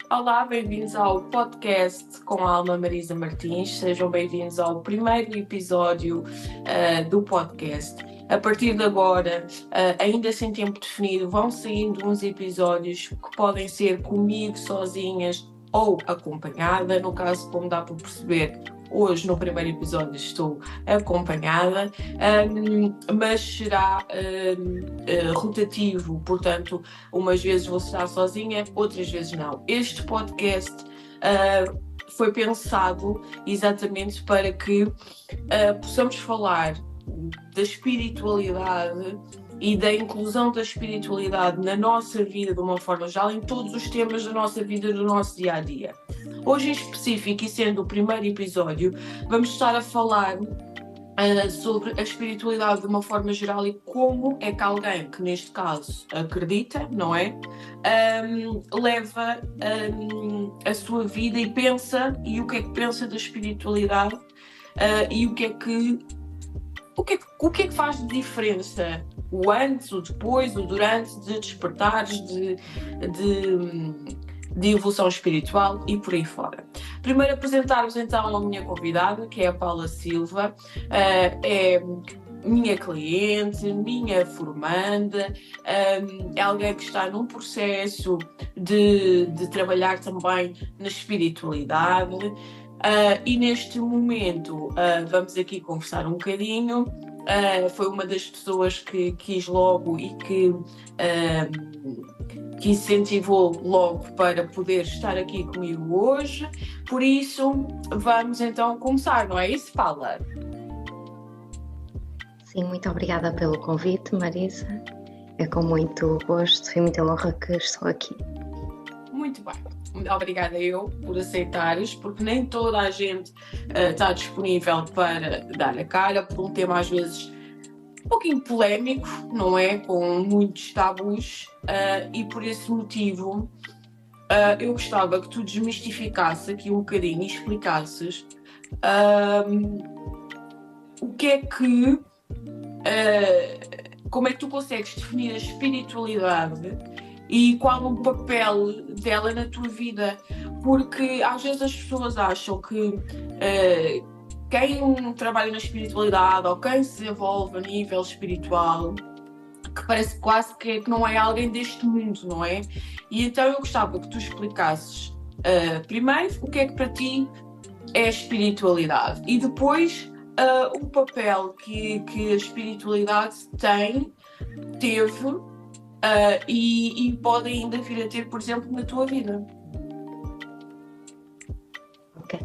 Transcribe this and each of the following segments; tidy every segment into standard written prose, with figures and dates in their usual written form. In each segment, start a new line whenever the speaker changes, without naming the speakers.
Olá, bem-vindos ao podcast com a Alma Marisa Martins. Sejam bem-vindos ao primeiro episódio do podcast. A partir de agora, ainda sem tempo definido, vão saindo uns episódios que podem ser comigo sozinhas ou acompanhada. No caso, como dá para perceber, hoje no primeiro episódio estou acompanhada, mas será rotativo, portanto, umas vezes vou estar sozinha, outras vezes não. Este podcast foi pensado exatamente para que possamos falar da espiritualidade e da inclusão da espiritualidade na nossa vida de uma forma geral, em todos os temas da nossa vida, do nosso dia-a-dia. Hoje em específico, e sendo o primeiro episódio, vamos estar a falar sobre a espiritualidade de uma forma geral e como é que alguém que neste caso acredita, não é? Leva a sua vida e pensa, e o que é que pensa da espiritualidade e o que é que faz de diferença o antes, o depois, o durante, de despertares, de evolução espiritual e por aí fora. Primeiro apresentar-vos então a minha convidada, que é a Paula Silva, é minha cliente, minha formanda, é alguém que está num processo de trabalhar também na espiritualidade. E neste momento vamos aqui conversar um bocadinho. Foi uma das pessoas que quis logo e que incentivou logo para poder estar aqui comigo hoje. Por isso, vamos então começar, não é isso, Paula?
Sim, muito obrigada pelo convite, Marisa. É com muito gosto e muita honra que estou aqui.
Muito bem. Obrigada eu por aceitares, porque nem toda a gente está disponível para dar a cara por um tema às vezes um pouquinho polémico, não é? Com muitos tabus, e por esse motivo eu gostava que tu desmistificasses aqui um bocadinho e explicasses o que é que como é que tu consegues definir a espiritualidade e qual o papel dela na tua vida, porque às vezes as pessoas acham que quem trabalha na espiritualidade ou quem se desenvolve a nível espiritual, que parece quase que não é alguém deste mundo, não é? E então eu gostava que tu explicasses primeiro o que é que para ti é a espiritualidade e depois o papel que a espiritualidade teve e pode ainda vir a ter, por exemplo, na tua vida.
Ok,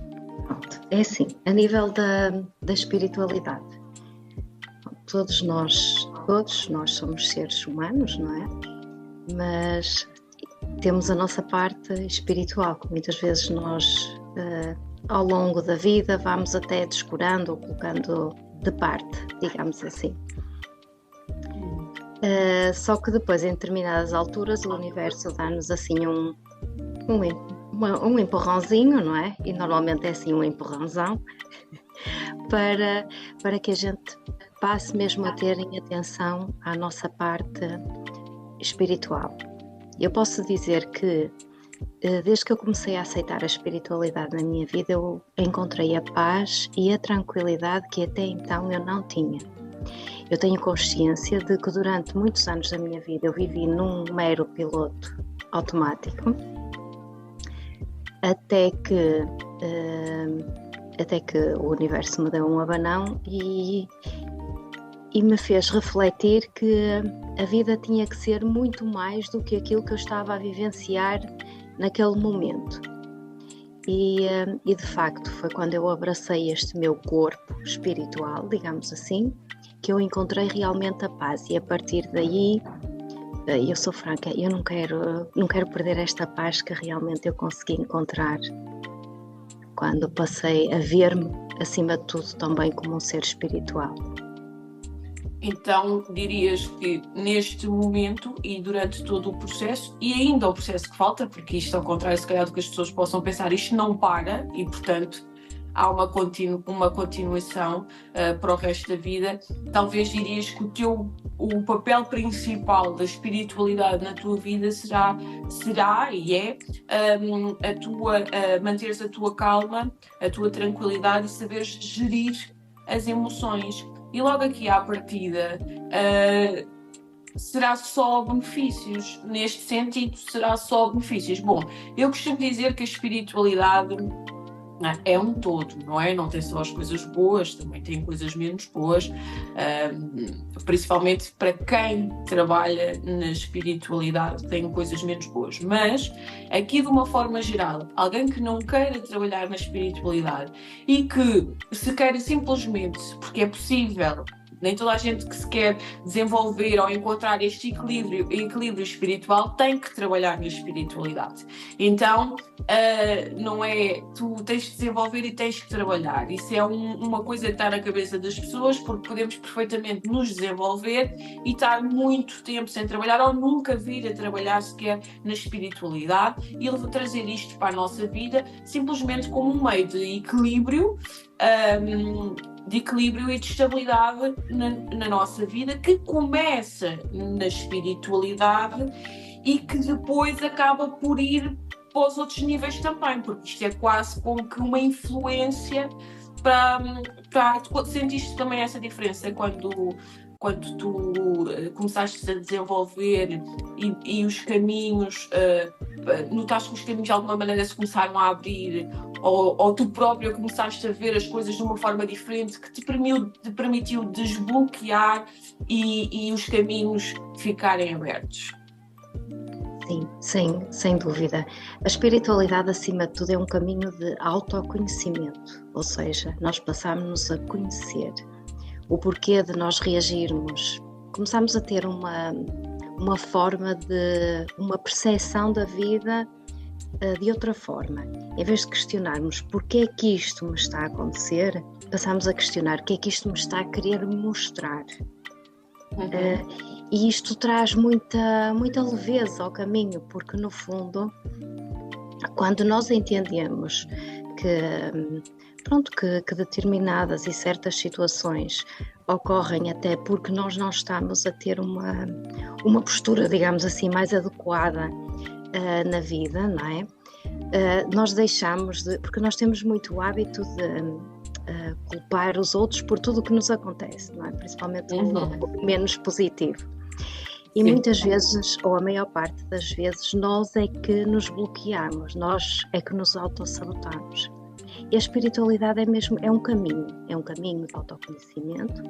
pronto. É assim, a nível da espiritualidade, todos nós somos seres humanos, não é? Mas temos a nossa parte espiritual, que muitas vezes nós, ao longo da vida, vamos até descurando ou colocando de parte, digamos assim. Só que depois, em determinadas alturas, o universo dá-nos assim um empurrãozinho, não é? E normalmente é assim um empurrãozão, para que a gente passe mesmo a terem atenção à nossa parte espiritual. Eu posso dizer que desde que eu comecei a aceitar a espiritualidade na minha vida, eu encontrei a paz e a tranquilidade que até então eu não tinha. Eu tenho consciência de que durante muitos anos da minha vida eu vivi num mero piloto automático, até que o universo me deu um abanão e me fez refletir que a vida tinha que ser muito mais do que aquilo que eu estava a vivenciar naquele momento. E de facto foi quando eu abracei este meu corpo espiritual, digamos assim, que eu encontrei realmente a paz. E a partir daí, eu sou franca, eu não quero perder esta paz que realmente eu consegui encontrar quando passei a ver-me, acima de tudo, também como um ser espiritual.
Então, dirias que neste momento e durante todo o processo, e ainda o processo que falta, porque isto ao contrário, se calhar, do que as pessoas possam pensar, isto não para e, portanto, há uma continuação para o resto da vida. Talvez dirias que o papel principal da espiritualidade na tua vida será e é manteres a tua calma, a tua tranquilidade e saberes gerir as emoções. E logo aqui à partida, será só benefícios? Neste sentido, será só benefícios? Bom, eu costumo dizer que a espiritualidade é um todo, não é? Não tem só as coisas boas, também tem coisas menos boas, principalmente para quem trabalha na espiritualidade tem coisas menos boas. Mas, aqui de uma forma geral, alguém que não queira trabalhar na espiritualidade e que se queira simplesmente, porque é possível, nem toda a gente que se quer desenvolver ou encontrar este equilíbrio espiritual tem que trabalhar na espiritualidade. Então, não é tu tens que desenvolver e tens que trabalhar. Isso é uma coisa que está na cabeça das pessoas, porque podemos perfeitamente nos desenvolver e estar muito tempo sem trabalhar ou nunca vir a trabalhar sequer na espiritualidade e trazer isto para a nossa vida simplesmente como um meio de equilíbrio e de estabilidade na nossa vida, que começa na espiritualidade e que depois acaba por ir para os outros níveis também, porque isto é quase como que uma influência para sentiste também essa diferença quando tu começaste a desenvolver e os caminhos, notaste que os caminhos de alguma maneira se começaram a abrir, ou tu própria começaste a ver as coisas de uma forma diferente que te permitiu desbloquear e os caminhos ficarem abertos?
Sim, sem dúvida. A espiritualidade, acima de tudo, é um caminho de autoconhecimento, ou seja, nós passamos-nos a conhecer o porquê de nós reagirmos. Começamos a ter uma forma de uma percepção da vida de outra forma. Em vez de questionarmos porquê é que isto me está a acontecer, passamos a questionar o que é que isto me está a querer mostrar. E isto traz muita leveza ao caminho, porque no fundo, quando nós entendemos que determinadas e certas situações ocorrem até porque nós não estamos a ter uma postura, digamos assim, mais adequada na vida, não é? Nós deixamos porque nós temos muito o hábito de culpar os outros por tudo o que nos acontece, não é? Principalmente o menos positivo. E muitas vezes, ou a maior parte das vezes, nós é que nos bloqueamos, nós é que nos autossabotamos. E a espiritualidade é um caminho de autoconhecimento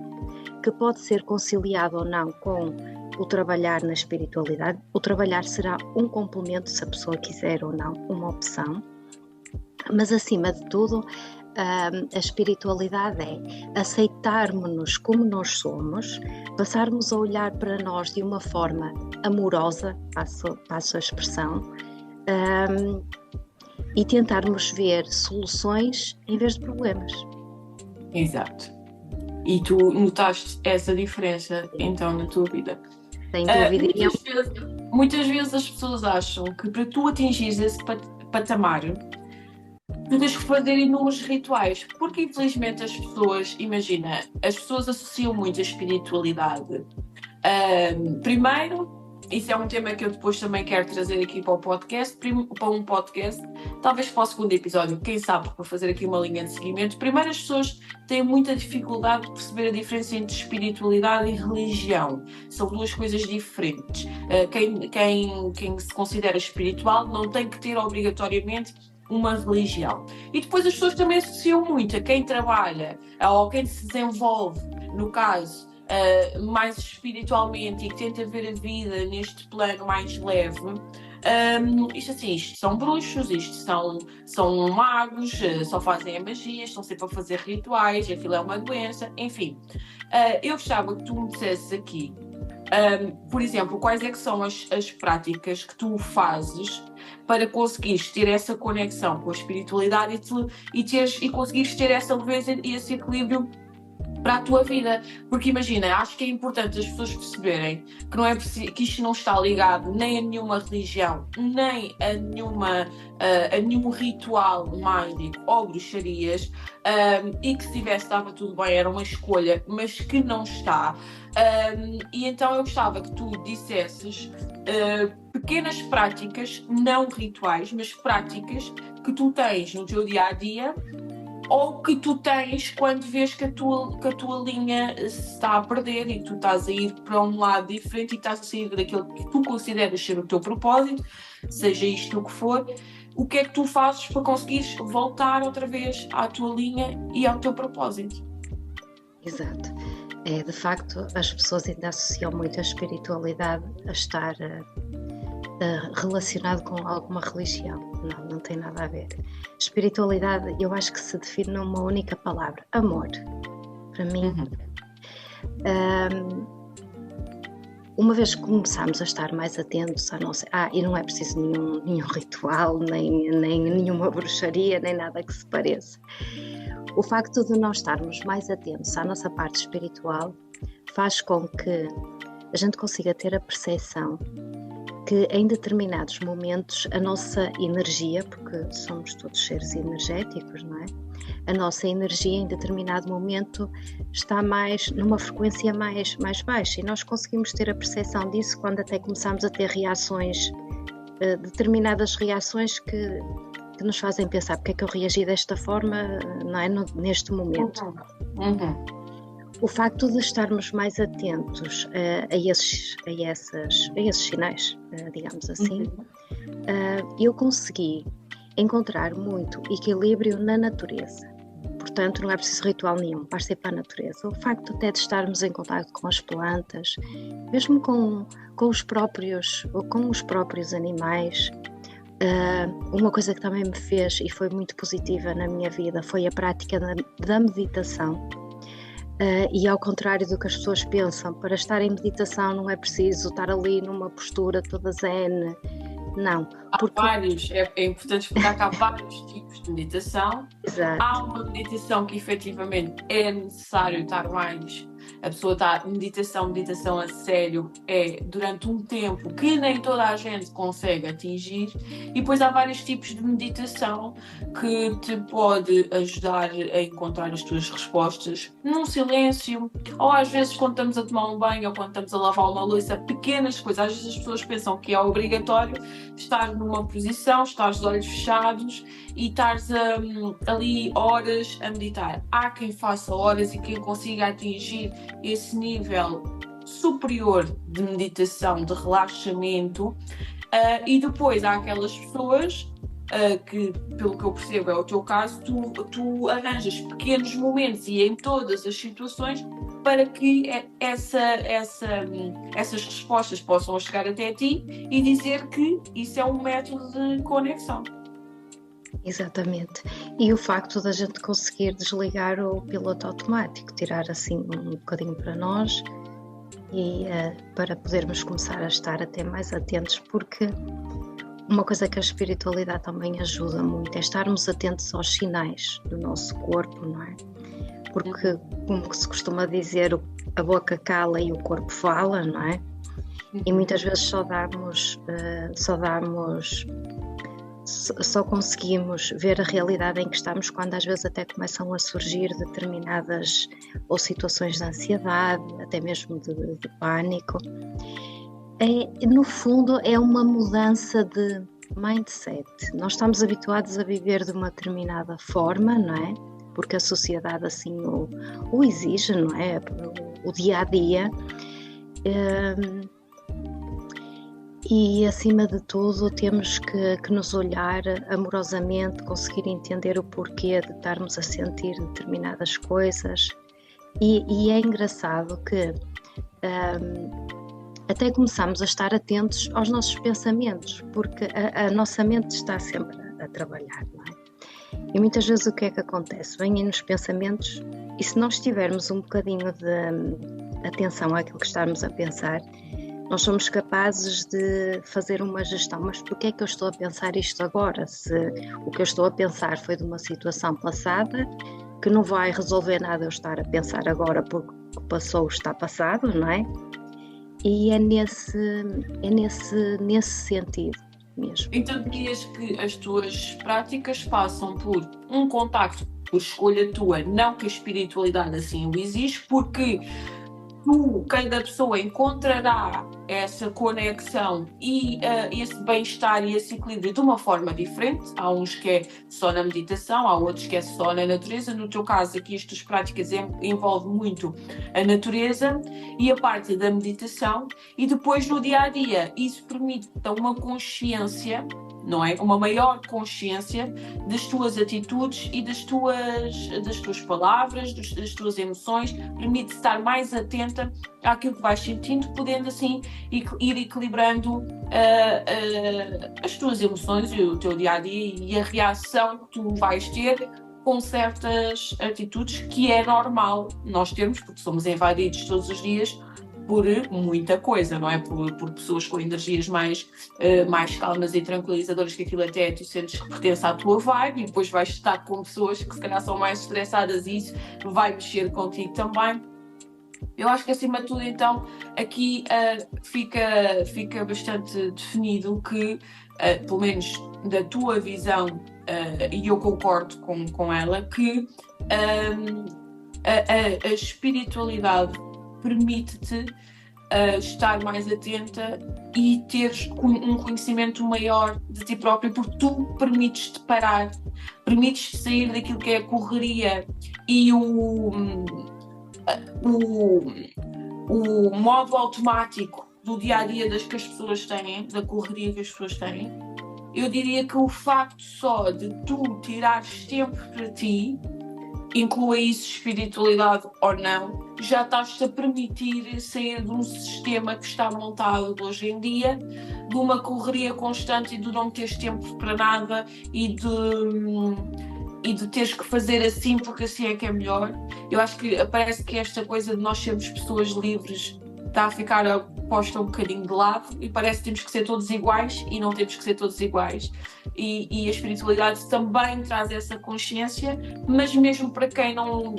que pode ser conciliado ou não com o trabalhar na espiritualidade. O trabalhar será um complemento, se a pessoa quiser ou não, uma opção. Mas acima de tudo, a espiritualidade é aceitarmos-nos como nós somos, passarmos a olhar para nós de uma forma amorosa, passo a expressão, e tentarmos ver soluções em vez de problemas.
Exato. E tu notaste essa diferença então na tua vida?
Sem dúvida.
Muitas vezes as pessoas acham que para tu atingires esse patamar tu tens que fazer inúmeros rituais, porque infelizmente as pessoas, imagina, as pessoas associam muito a espiritualidade. Primeiro, isso é um tema que eu depois também quero trazer aqui para o podcast, para um podcast, talvez para o segundo episódio, quem sabe, para fazer aqui uma linha de seguimento. Primeiro, as pessoas têm muita dificuldade de perceber a diferença entre espiritualidade e religião. São duas coisas diferentes. Quem se considera espiritual não tem que ter obrigatoriamente uma religião. E depois as pessoas também associam muito a quem trabalha ou quem se desenvolve, no caso, mais espiritualmente e que tenta ver a vida neste plano mais leve. Isto são bruxos, isto são magos, só fazem a magia, estão sempre a fazer rituais, aquilo é uma doença, enfim. Eu gostava que tu me dissesses aqui, por exemplo, quais é que são as práticas que tu fazes para conseguires ter essa conexão com a espiritualidade e conseguires ter essa leveza e esse equilíbrio para a tua vida. Porque imagina, acho que é importante as pessoas perceberem que, não é que isto não está ligado nem a nenhuma religião, nem a nenhum ritual mágico ou bruxarias, e que se tivesse estava tudo bem, era uma escolha, mas que não está. E então eu gostava que tu dissesses pequenas práticas, não rituais, mas práticas que tu tens no teu dia-a-dia, ou que tu tens quando vês que a tua linha se está a perder e que tu estás a ir para um lado diferente e estás a sair daquilo que tu consideras ser o teu propósito, seja isto o que for. O que é que tu fazes para conseguires voltar outra vez à tua linha e ao teu propósito?
Exato. De facto, as pessoas ainda associam muito a espiritualidade a estar relacionado com alguma religião. Não tem nada a ver. Espiritualidade, eu acho que se define numa única palavra: amor. Para mim, uma vez que começamos a estar mais atentos à nossa... e não é preciso nenhum ritual, nem nenhuma bruxaria, nem nada que se pareça. O facto de nós estarmos mais atentos à nossa parte espiritual faz com que a gente consiga ter a percepção que em determinados momentos a nossa energia, porque somos todos seres energéticos, não é? A nossa energia em determinado momento está mais numa frequência mais baixa, e nós conseguimos ter a percepção disso quando até começamos a ter reações, determinadas reações que nos fazem pensar porque é que eu reagi desta forma, não é? Neste momento. O facto de estarmos mais atentos a esses sinais, digamos assim, eu consegui encontrar muito equilíbrio na natureza. Portanto, não é preciso ritual nenhum, basta ir para a natureza. O facto até de estarmos em contato com as plantas, mesmo com os próprios animais. Uma coisa que também me fez e foi muito positiva na minha vida foi a prática da meditação. E ao contrário do que as pessoas pensam, para estar em meditação não é preciso estar ali numa postura toda zen. Não.
Há vários, é importante explicar que há vários tipos de meditação.
Exato.
Há uma meditação que efetivamente é necessário estar mais... A pessoa está meditação a sério é durante um tempo que nem toda a gente consegue atingir, e depois há vários tipos de meditação que te pode ajudar a encontrar as tuas respostas num silêncio, ou às vezes quando estamos a tomar um banho ou quando estamos a lavar uma louça, pequenas coisas. Às vezes as pessoas pensam que é obrigatório estar numa posição, estar de olhos fechados e estares ali horas a meditar. Há quem faça horas e quem consiga atingir esse nível superior de meditação, de relaxamento, e depois há aquelas pessoas que, pelo que eu percebo é o teu caso, tu arranjas pequenos momentos e em todas as situações para que essas respostas possam chegar até ti e dizer que isso é um método de conexão.
Exatamente. E o facto da gente conseguir desligar o piloto automático, tirar assim um bocadinho para nós e para podermos começar a estar até mais atentos, porque uma coisa que a espiritualidade também ajuda muito é estarmos atentos aos sinais do nosso corpo, não é? Porque, como se costuma dizer, a boca cala e o corpo fala, não é? E muitas vezes só conseguimos ver a realidade em que estamos quando às vezes até começam a surgir determinadas ou situações de ansiedade, até mesmo de pânico. No fundo é uma mudança de mindset. Nós estamos habituados a viver de uma determinada forma, não é? Porque a sociedade assim o exige, não é? O dia a dia. E, acima de tudo, temos que nos olhar amorosamente, conseguir entender o porquê de estarmos a sentir determinadas coisas. E é engraçado que até começamos a estar atentos aos nossos pensamentos, porque a nossa mente está sempre a trabalhar, não é? E muitas vezes o que é que acontece? Vêm nos pensamentos, e se nós tivermos um bocadinho de atenção àquilo que estamos a pensar, nós somos capazes de fazer uma gestão. Mas porquê é que eu estou a pensar isto agora? Se o que eu estou a pensar foi de uma situação passada, que não vai resolver nada eu estar a pensar agora porque o que passou está passado, não é? E é nesse sentido mesmo.
Então dirias que as tuas práticas passam por um contacto por escolha tua, não que a espiritualidade assim o exige, porque cada pessoa encontrará essa conexão e esse bem-estar e esse equilíbrio de uma forma diferente. Há uns que é só na meditação, há outros que é só na natureza. No teu caso aqui, as tuas práticas envolvem muito a natureza e a parte da meditação, e depois no dia-a-dia isso permite uma consciência, não é? Uma maior consciência das tuas atitudes e das tuas palavras, das tuas emoções, permite estar mais atenta àquilo que vais sentindo, podendo assim ir equilibrando as tuas emoções e o teu dia-a-dia e a reação que tu vais ter com certas atitudes, que é normal nós termos, porque somos invadidos todos os dias por muita coisa, não é? Por pessoas com energias mais calmas e tranquilizadoras, que aquilo até tu sentes que pertence à tua vibe, e depois vais estar com pessoas que se calhar são mais estressadas e isso vai mexer contigo também. Eu acho que acima de tudo então aqui fica bastante definido que, pelo menos da tua visão, e eu concordo com ela, que a espiritualidade permite-te estar mais atenta e teres um conhecimento maior de ti próprio, porque tu permites-te parar, permites-te sair daquilo que é a correria e o modo automático do dia-a-dia que as pessoas têm, da correria que as pessoas têm. Eu diria que o facto só de tu tirares tempo para ti, inclua isso espiritualidade ou não, já estás-te a permitir sair de um sistema que está montado hoje em dia, de uma correria constante e de não teres tempo para nada e de teres que fazer assim porque assim é que é melhor. Eu acho que parece que esta coisa de nós sermos pessoas livres está a ficar posta um bocadinho de lado e parece que temos que ser todos iguais, e não temos que ser todos iguais. E a espiritualidade também traz essa consciência, mas mesmo para quem não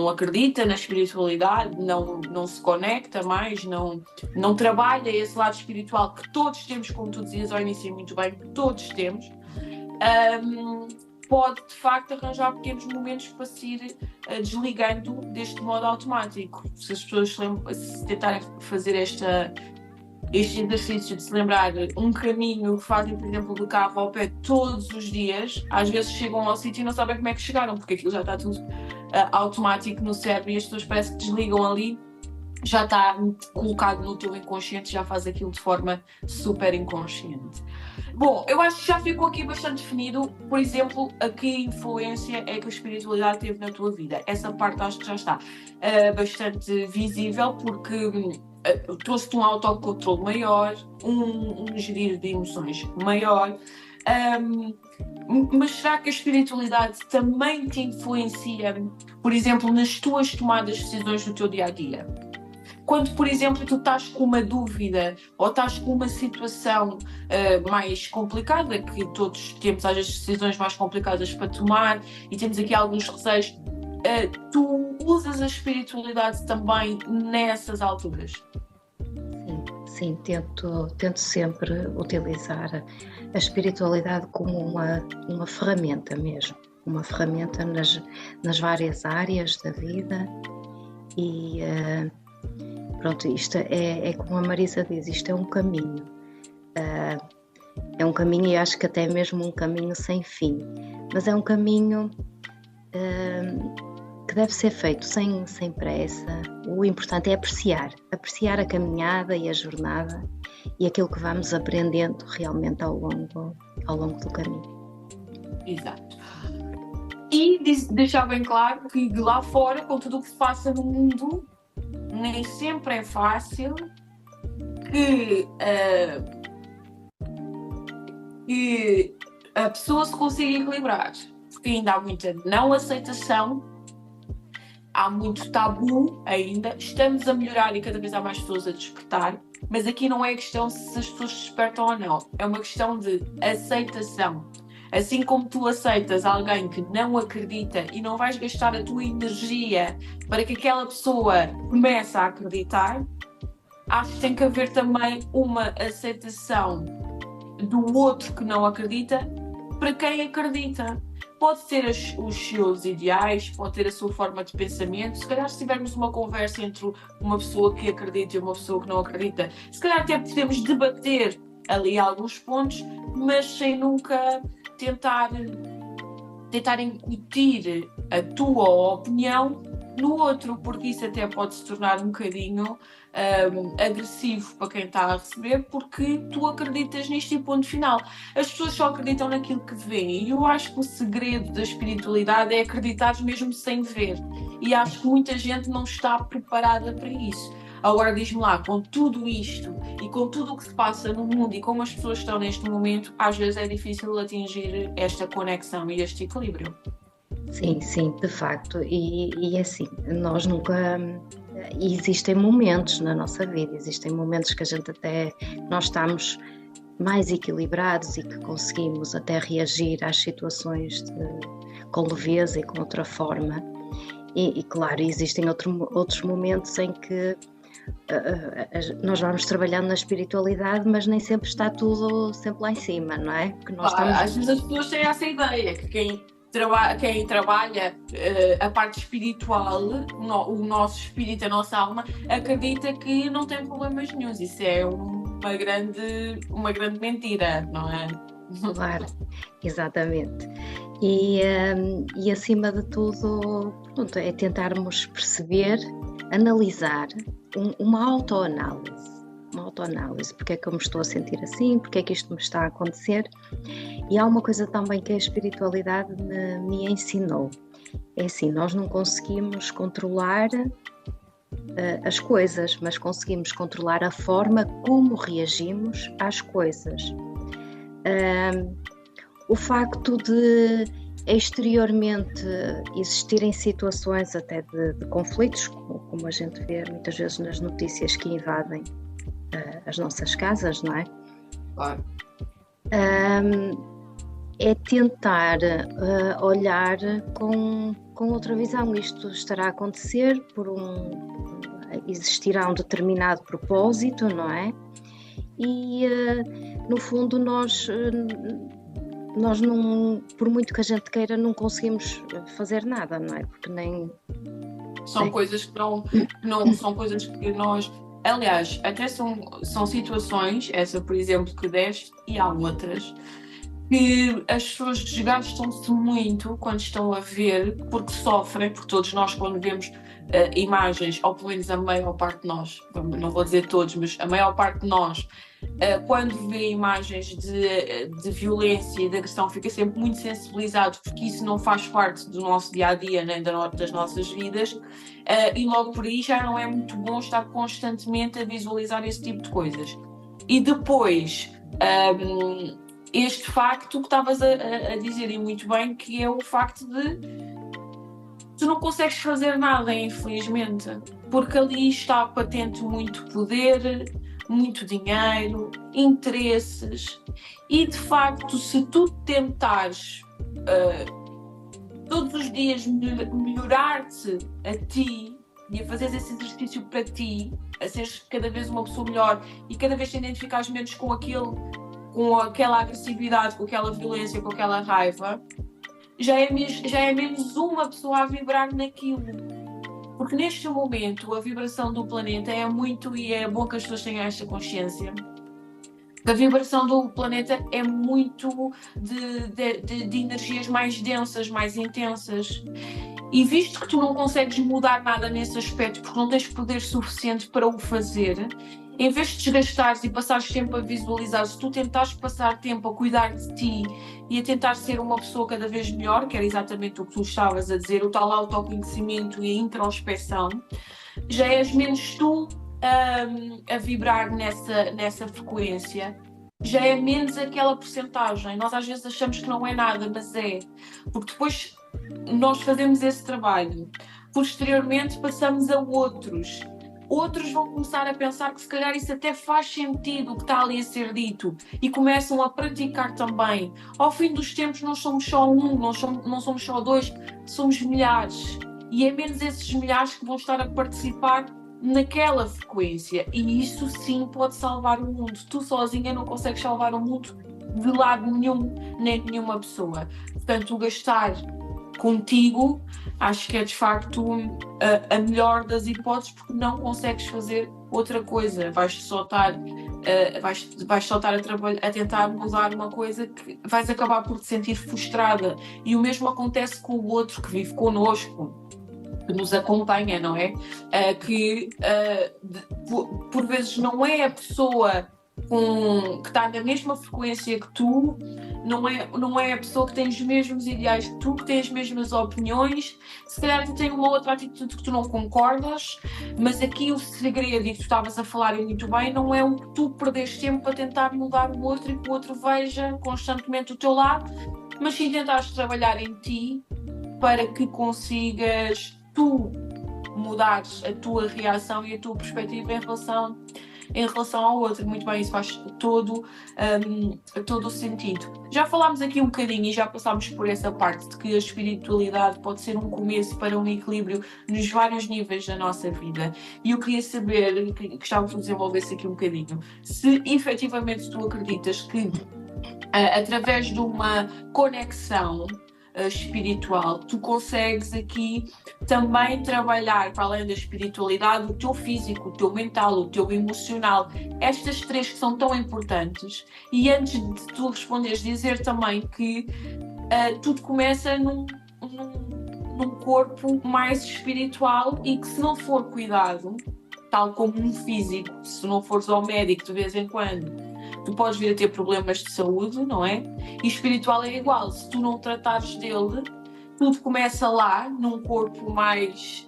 acredita na espiritualidade, não se conecta mais, não trabalha esse lado espiritual que todos temos, como tu dizias ao início muito bem, todos temos, pode de facto arranjar pequenos momentos para se ir desligando deste modo automático. Se as pessoas se tentarem fazer este exercício de se lembrar um caminho que fazem, por exemplo, do carro ao pé todos os dias, às vezes chegam ao sítio e não sabem como é que chegaram, porque aquilo já está tudo automático no cérebro e as pessoas parece que desligam ali, já está colocado no teu inconsciente, já faz aquilo de forma super inconsciente. Bom, eu acho que já ficou aqui bastante definido, por exemplo, a que influência é que a espiritualidade teve na tua vida. Essa parte acho que já está bastante visível, porque trouxe-te um autocontrole maior, um gerir de emoções maior. Mas será que a espiritualidade também te influencia, por exemplo, nas tuas tomadas de decisões do teu dia-a-dia? Quando, por exemplo, tu estás com uma dúvida ou estás com uma situação mais complicada, que todos temos às vezes decisões mais complicadas para tomar e temos aqui alguns receios, tu usas a espiritualidade também nessas alturas?
Sim, tento sempre utilizar a espiritualidade como uma ferramenta mesmo, uma ferramenta nas várias áreas da vida e pronto, isto é como a Marisa diz, isto é um caminho. É um caminho e acho que até mesmo um caminho sem fim, mas é um caminho que deve ser feito sem pressa. O importante é apreciar a caminhada e a jornada e aquilo que vamos aprendendo realmente ao longo do caminho.
Exato. E deixar bem claro que de lá fora, com tudo o que se passa no mundo, nem sempre é fácil que a pessoa se consiga equilibrar, porque ainda há muita não aceitação, há muito tabu ainda. Estamos a melhorar e cada vez há mais pessoas a despertar, mas aqui não é questão se as pessoas despertam ou não, é uma questão de aceitação. Assim como tu aceitas alguém que não acredita e não vais gastar a tua energia para que aquela pessoa comece a acreditar, acho que tem que haver também uma aceitação do outro que não acredita para quem acredita. Pode ter os seus ideais, pode ter a sua forma de pensamento. Se calhar, se tivermos uma conversa entre uma pessoa que acredita e uma pessoa que não acredita, se calhar até podemos debater ali alguns pontos, mas sem nunca tentar incutir a tua opinião no outro, porque isso até pode se tornar um bocadinho agressivo para quem está a receber, porque tu acreditas nisto e ponto final. As pessoas só acreditam naquilo que veem, e eu acho que o segredo da espiritualidade é acreditar mesmo sem ver, e acho que muita gente não está preparada para isso. Agora diz-me lá, com tudo isto e com tudo o que se passa no mundo e como as pessoas estão neste momento, às vezes é difícil atingir esta conexão e este equilíbrio.
Sim, sim, de facto. E assim, nós nunca. Existem momentos na nossa vida, existem momentos que a gente até. Nós estamos mais equilibrados e que conseguimos até reagir às situações com leveza e com outra forma. E claro, existem outros momentos em que nós vamos trabalhando na espiritualidade, mas nem sempre está tudo sempre lá em cima, não é? Porque nós
Às vezes as pessoas têm essa ideia que quem trabalha a parte espiritual, o nosso espírito, a nossa alma, acredita que não tem problemas nenhuns. Isso é uma grande mentira, não é?
Claro, exatamente. E acima de tudo, pronto, é tentarmos perceber, analisar, uma autoanálise, porque é que eu me estou a sentir assim, porque é que isto me está a acontecer. E há uma coisa também que a espiritualidade me ensinou, é assim, nós não conseguimos controlar as coisas, mas conseguimos controlar a forma como reagimos às coisas. O facto de exteriormente existirem situações até de conflitos, como a gente vê muitas vezes nas notícias que invadem as nossas casas, não é?
Claro.
É tentar olhar com outra visão. Isto estará a acontecer existirá um determinado propósito, não é? E no fundo nós não, por muito que a gente queira, não conseguimos fazer nada, não é? Porque nem...
São coisas que não são coisas que nós... Aliás, até são situações, essa por exemplo que deste, e há outras, que as pessoas desgastam-se muito quando estão a ver, porque sofrem, porque todos nós quando vemos imagens, ou pelo menos a maior parte de nós, não vou dizer todos, mas a maior parte de nós, quando vê imagens de violência e de agressão, fica sempre muito sensibilizado, porque isso não faz parte do nosso dia-a-dia, nem das nossas vidas, e logo por aí já não é muito bom estar constantemente a visualizar esse tipo de coisas. E depois, este facto que estavas a dizer, e muito bem, que é o facto de tu não consegues fazer nada, infelizmente, porque ali está patente muito poder, muito dinheiro, interesses, e de facto, se tu tentares todos os dias melhorar-te a ti e a fazeres esse exercício para ti, a seres cada vez uma pessoa melhor e cada vez te identificares menos com aquela agressividade, com aquela violência, com aquela raiva, já é menos uma pessoa a vibrar naquilo. Porque neste momento a vibração do planeta é muito, e é bom que as pessoas tenham esta consciência, a vibração do planeta é muito de energias mais densas, mais intensas. E visto que tu não consegues mudar nada nesse aspecto, porque não tens poder suficiente para o fazer, em vez de desgastares e passares tempo a visualizar, se tu tentares passar tempo a cuidar de ti e a tentar ser uma pessoa cada vez melhor, que era exatamente o que tu estavas a dizer, o tal autoconhecimento e a introspeção, já és menos tu a vibrar nessa frequência, já é menos aquela porcentagem. Nós às vezes achamos que não é nada, mas é. Porque depois nós fazemos esse trabalho, posteriormente passamos a outros. outros vão começar a pensar que se calhar isso até faz sentido o que está ali a ser dito e começam a praticar também. Ao fim dos tempos não somos só um, não somos só dois, somos milhares. E é menos esses milhares que vão estar a participar naquela frequência. E isso sim pode salvar o mundo. Tu sozinha não consegues salvar o mundo de lado nenhum, nem nenhuma pessoa. Portanto, o gastar contigo acho que é de facto a melhor das hipóteses, porque não consegues fazer outra coisa. Vais só estar a tentar mudar uma coisa que vais acabar por te sentir frustrada. E o mesmo acontece com o outro que vive connosco, que nos acompanha, não é? Que por vezes não é a pessoa que está na mesma frequência que tu, não é a pessoa que tem os mesmos ideais que tu, que tem as mesmas opiniões. Se calhar tu tens uma outra atitude que tu não concordas, mas aqui o segredo, e tu estavas a falar muito bem, não é o que tu perdes tempo para tentar mudar o outro e que o outro veja constantemente o teu lado, mas sim tentares trabalhar em ti para que consigas tu mudares a tua reação e a tua perspectiva em relação ao outro. Muito bem, isso faz todo o sentido. Já falámos aqui um bocadinho e já passámos por essa parte de que a espiritualidade pode ser um começo para um equilíbrio nos vários níveis da nossa vida. E eu queria saber, gostava que tu desenvolvesse aqui um bocadinho, se efetivamente tu acreditas que através de uma conexão espiritual, tu consegues aqui também trabalhar, para além da espiritualidade, o teu físico, o teu mental, o teu emocional, estas três que são tão importantes. E antes de tu responderes, dizer também que tudo começa num corpo mais espiritual e que se não for cuidado, tal como um físico, se não fores ao médico de vez em quando, tu podes vir a ter problemas de saúde, não é? E espiritual é igual. Se tu não tratares dele, tudo começa lá, num corpo mais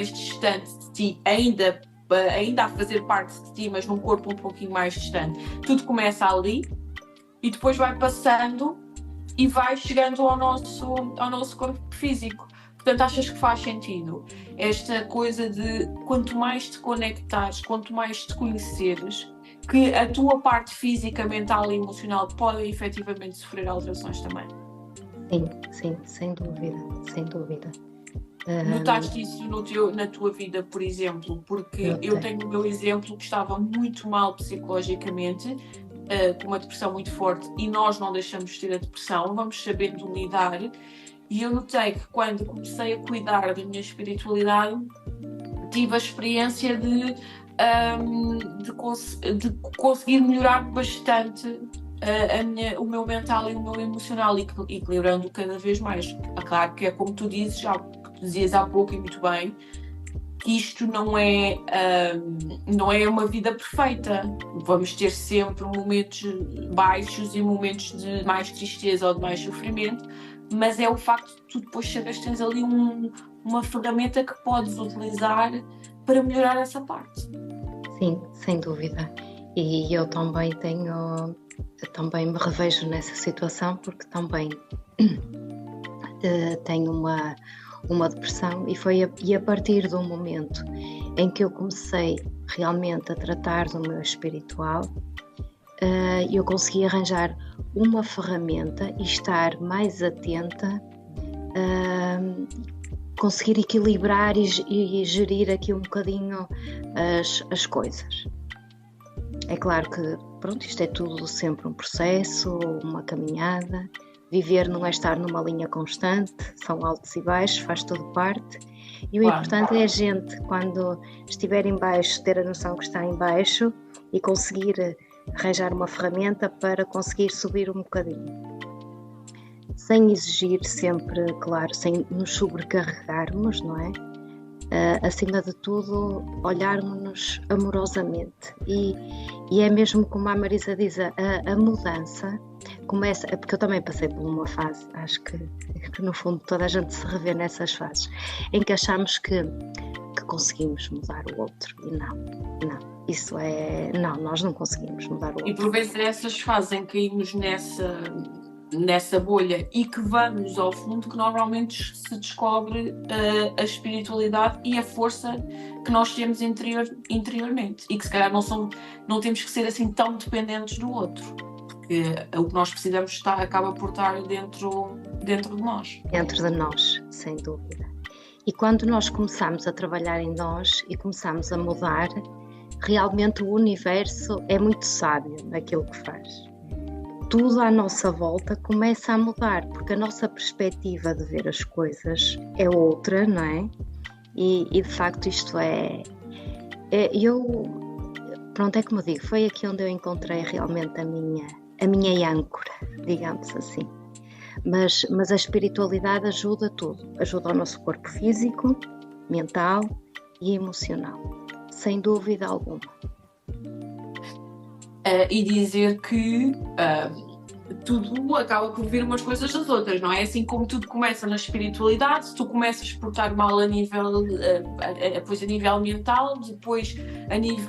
distante de ti, ainda a fazer parte de ti, mas num corpo um pouquinho mais distante. Tudo começa ali e depois vai passando e vai chegando ao nosso corpo físico. Portanto, achas que faz sentido esta coisa de quanto mais te conectares, quanto mais te conheceres, que a tua parte física, mental e emocional podem efetivamente sofrer alterações também?
Sim, sem dúvida.
Notaste isso na tua vida, por exemplo? Porque eu tenho o meu exemplo que estava muito mal psicologicamente, com uma depressão muito forte, e nós não deixamos de ter a depressão, vamos sabendo lidar. E eu notei que quando comecei a cuidar da minha espiritualidade, tive a experiência de conseguir melhorar bastante o meu mental e o meu emocional, equilibrando cada vez mais. Claro que é como tu dizes, já que tu dizias há pouco e muito bem, que isto não é uma vida perfeita. Vamos ter sempre momentos baixos e momentos de mais tristeza ou de mais sofrimento, mas é o facto de tu depois saberes que tens ali uma ferramenta que podes utilizar para melhorar essa parte.
Sim, sem dúvida. E eu também me revejo nessa situação, porque também tenho uma depressão, e a partir do momento em que eu comecei realmente a tratar do meu espiritual, eu consegui arranjar uma ferramenta e estar mais atenta, conseguir equilibrar e gerir aqui um bocadinho as coisas. É claro que, pronto, isto é tudo sempre um processo, uma caminhada. Viver não é estar numa linha constante, são altos e baixos, faz tudo parte. E o importante é a gente, quando estiver em baixo, ter a noção que está em baixo e conseguir arranjar uma ferramenta para conseguir subir um bocadinho. Sem exigir sempre, claro, sem nos sobrecarregarmos, não é? Acima de tudo, olharmos-nos amorosamente. E é mesmo como a Marisa diz, a mudança começa, porque eu também passei por uma fase, acho que no fundo toda a gente se revê nessas fases, em que achamos que conseguimos mudar o outro, e não, nós não conseguimos mudar o outro.
E por vezes essas fases em que caímos nessa bolha e que vamos ao fundo que normalmente se descobre a espiritualidade e a força que nós temos interiormente, e que se calhar não temos que ser assim tão dependentes do outro, porque o que nós precisamos acaba por estar dentro de nós.
Dentro de nós, sem dúvida. E quando nós começamos a trabalhar em nós e começamos a mudar, realmente o universo é muito sábio naquilo que faz. Tudo à nossa volta começa a mudar, porque a nossa perspectiva de ver as coisas é outra, não é? E de facto isto pronto, é como digo, foi aqui onde eu encontrei realmente a minha âncora, digamos assim. Mas a espiritualidade ajuda tudo, ajuda o nosso corpo físico, mental e emocional, sem dúvida alguma.
E dizer que tudo acaba por vir umas coisas das outras, não é? Assim como tudo começa na espiritualidade, se tu começas a portar mal a nível mental, depois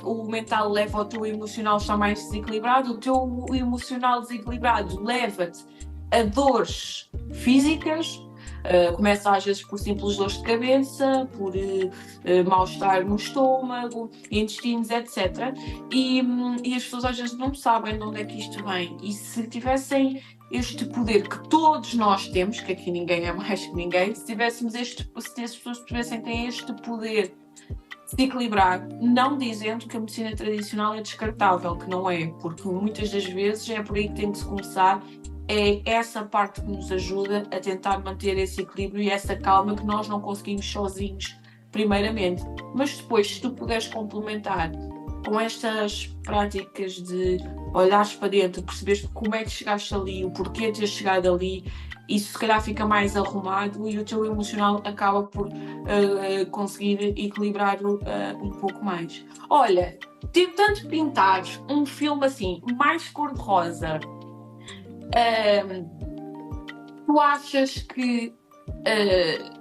o mental leva o teu emocional a estar mais desequilibrado, o teu emocional desequilibrado leva-te a dores físicas. Começa às vezes por simples dores de cabeça, por mal-estar no estômago, intestinos, etc. E as pessoas às vezes não sabem de onde é que isto vem. E se tivessem este poder que todos nós temos, que aqui ninguém é mais que ninguém, se as pessoas têm este poder de se equilibrar, não dizendo que a medicina tradicional é descartável, que não é, porque muitas das vezes é por aí que tem que se começar. É essa parte que nos ajuda a tentar manter esse equilíbrio e essa calma que nós não conseguimos sozinhos, primeiramente. Mas depois, se tu puderes complementar com estas práticas de olhares para dentro, perceberes como é que chegaste ali, o porquê de ter chegado ali, isso se calhar fica mais arrumado e o teu emocional acaba por conseguir equilibrar um pouco mais. Olha, tentando pintar um filme assim, mais cor-de-rosa, tu achas que,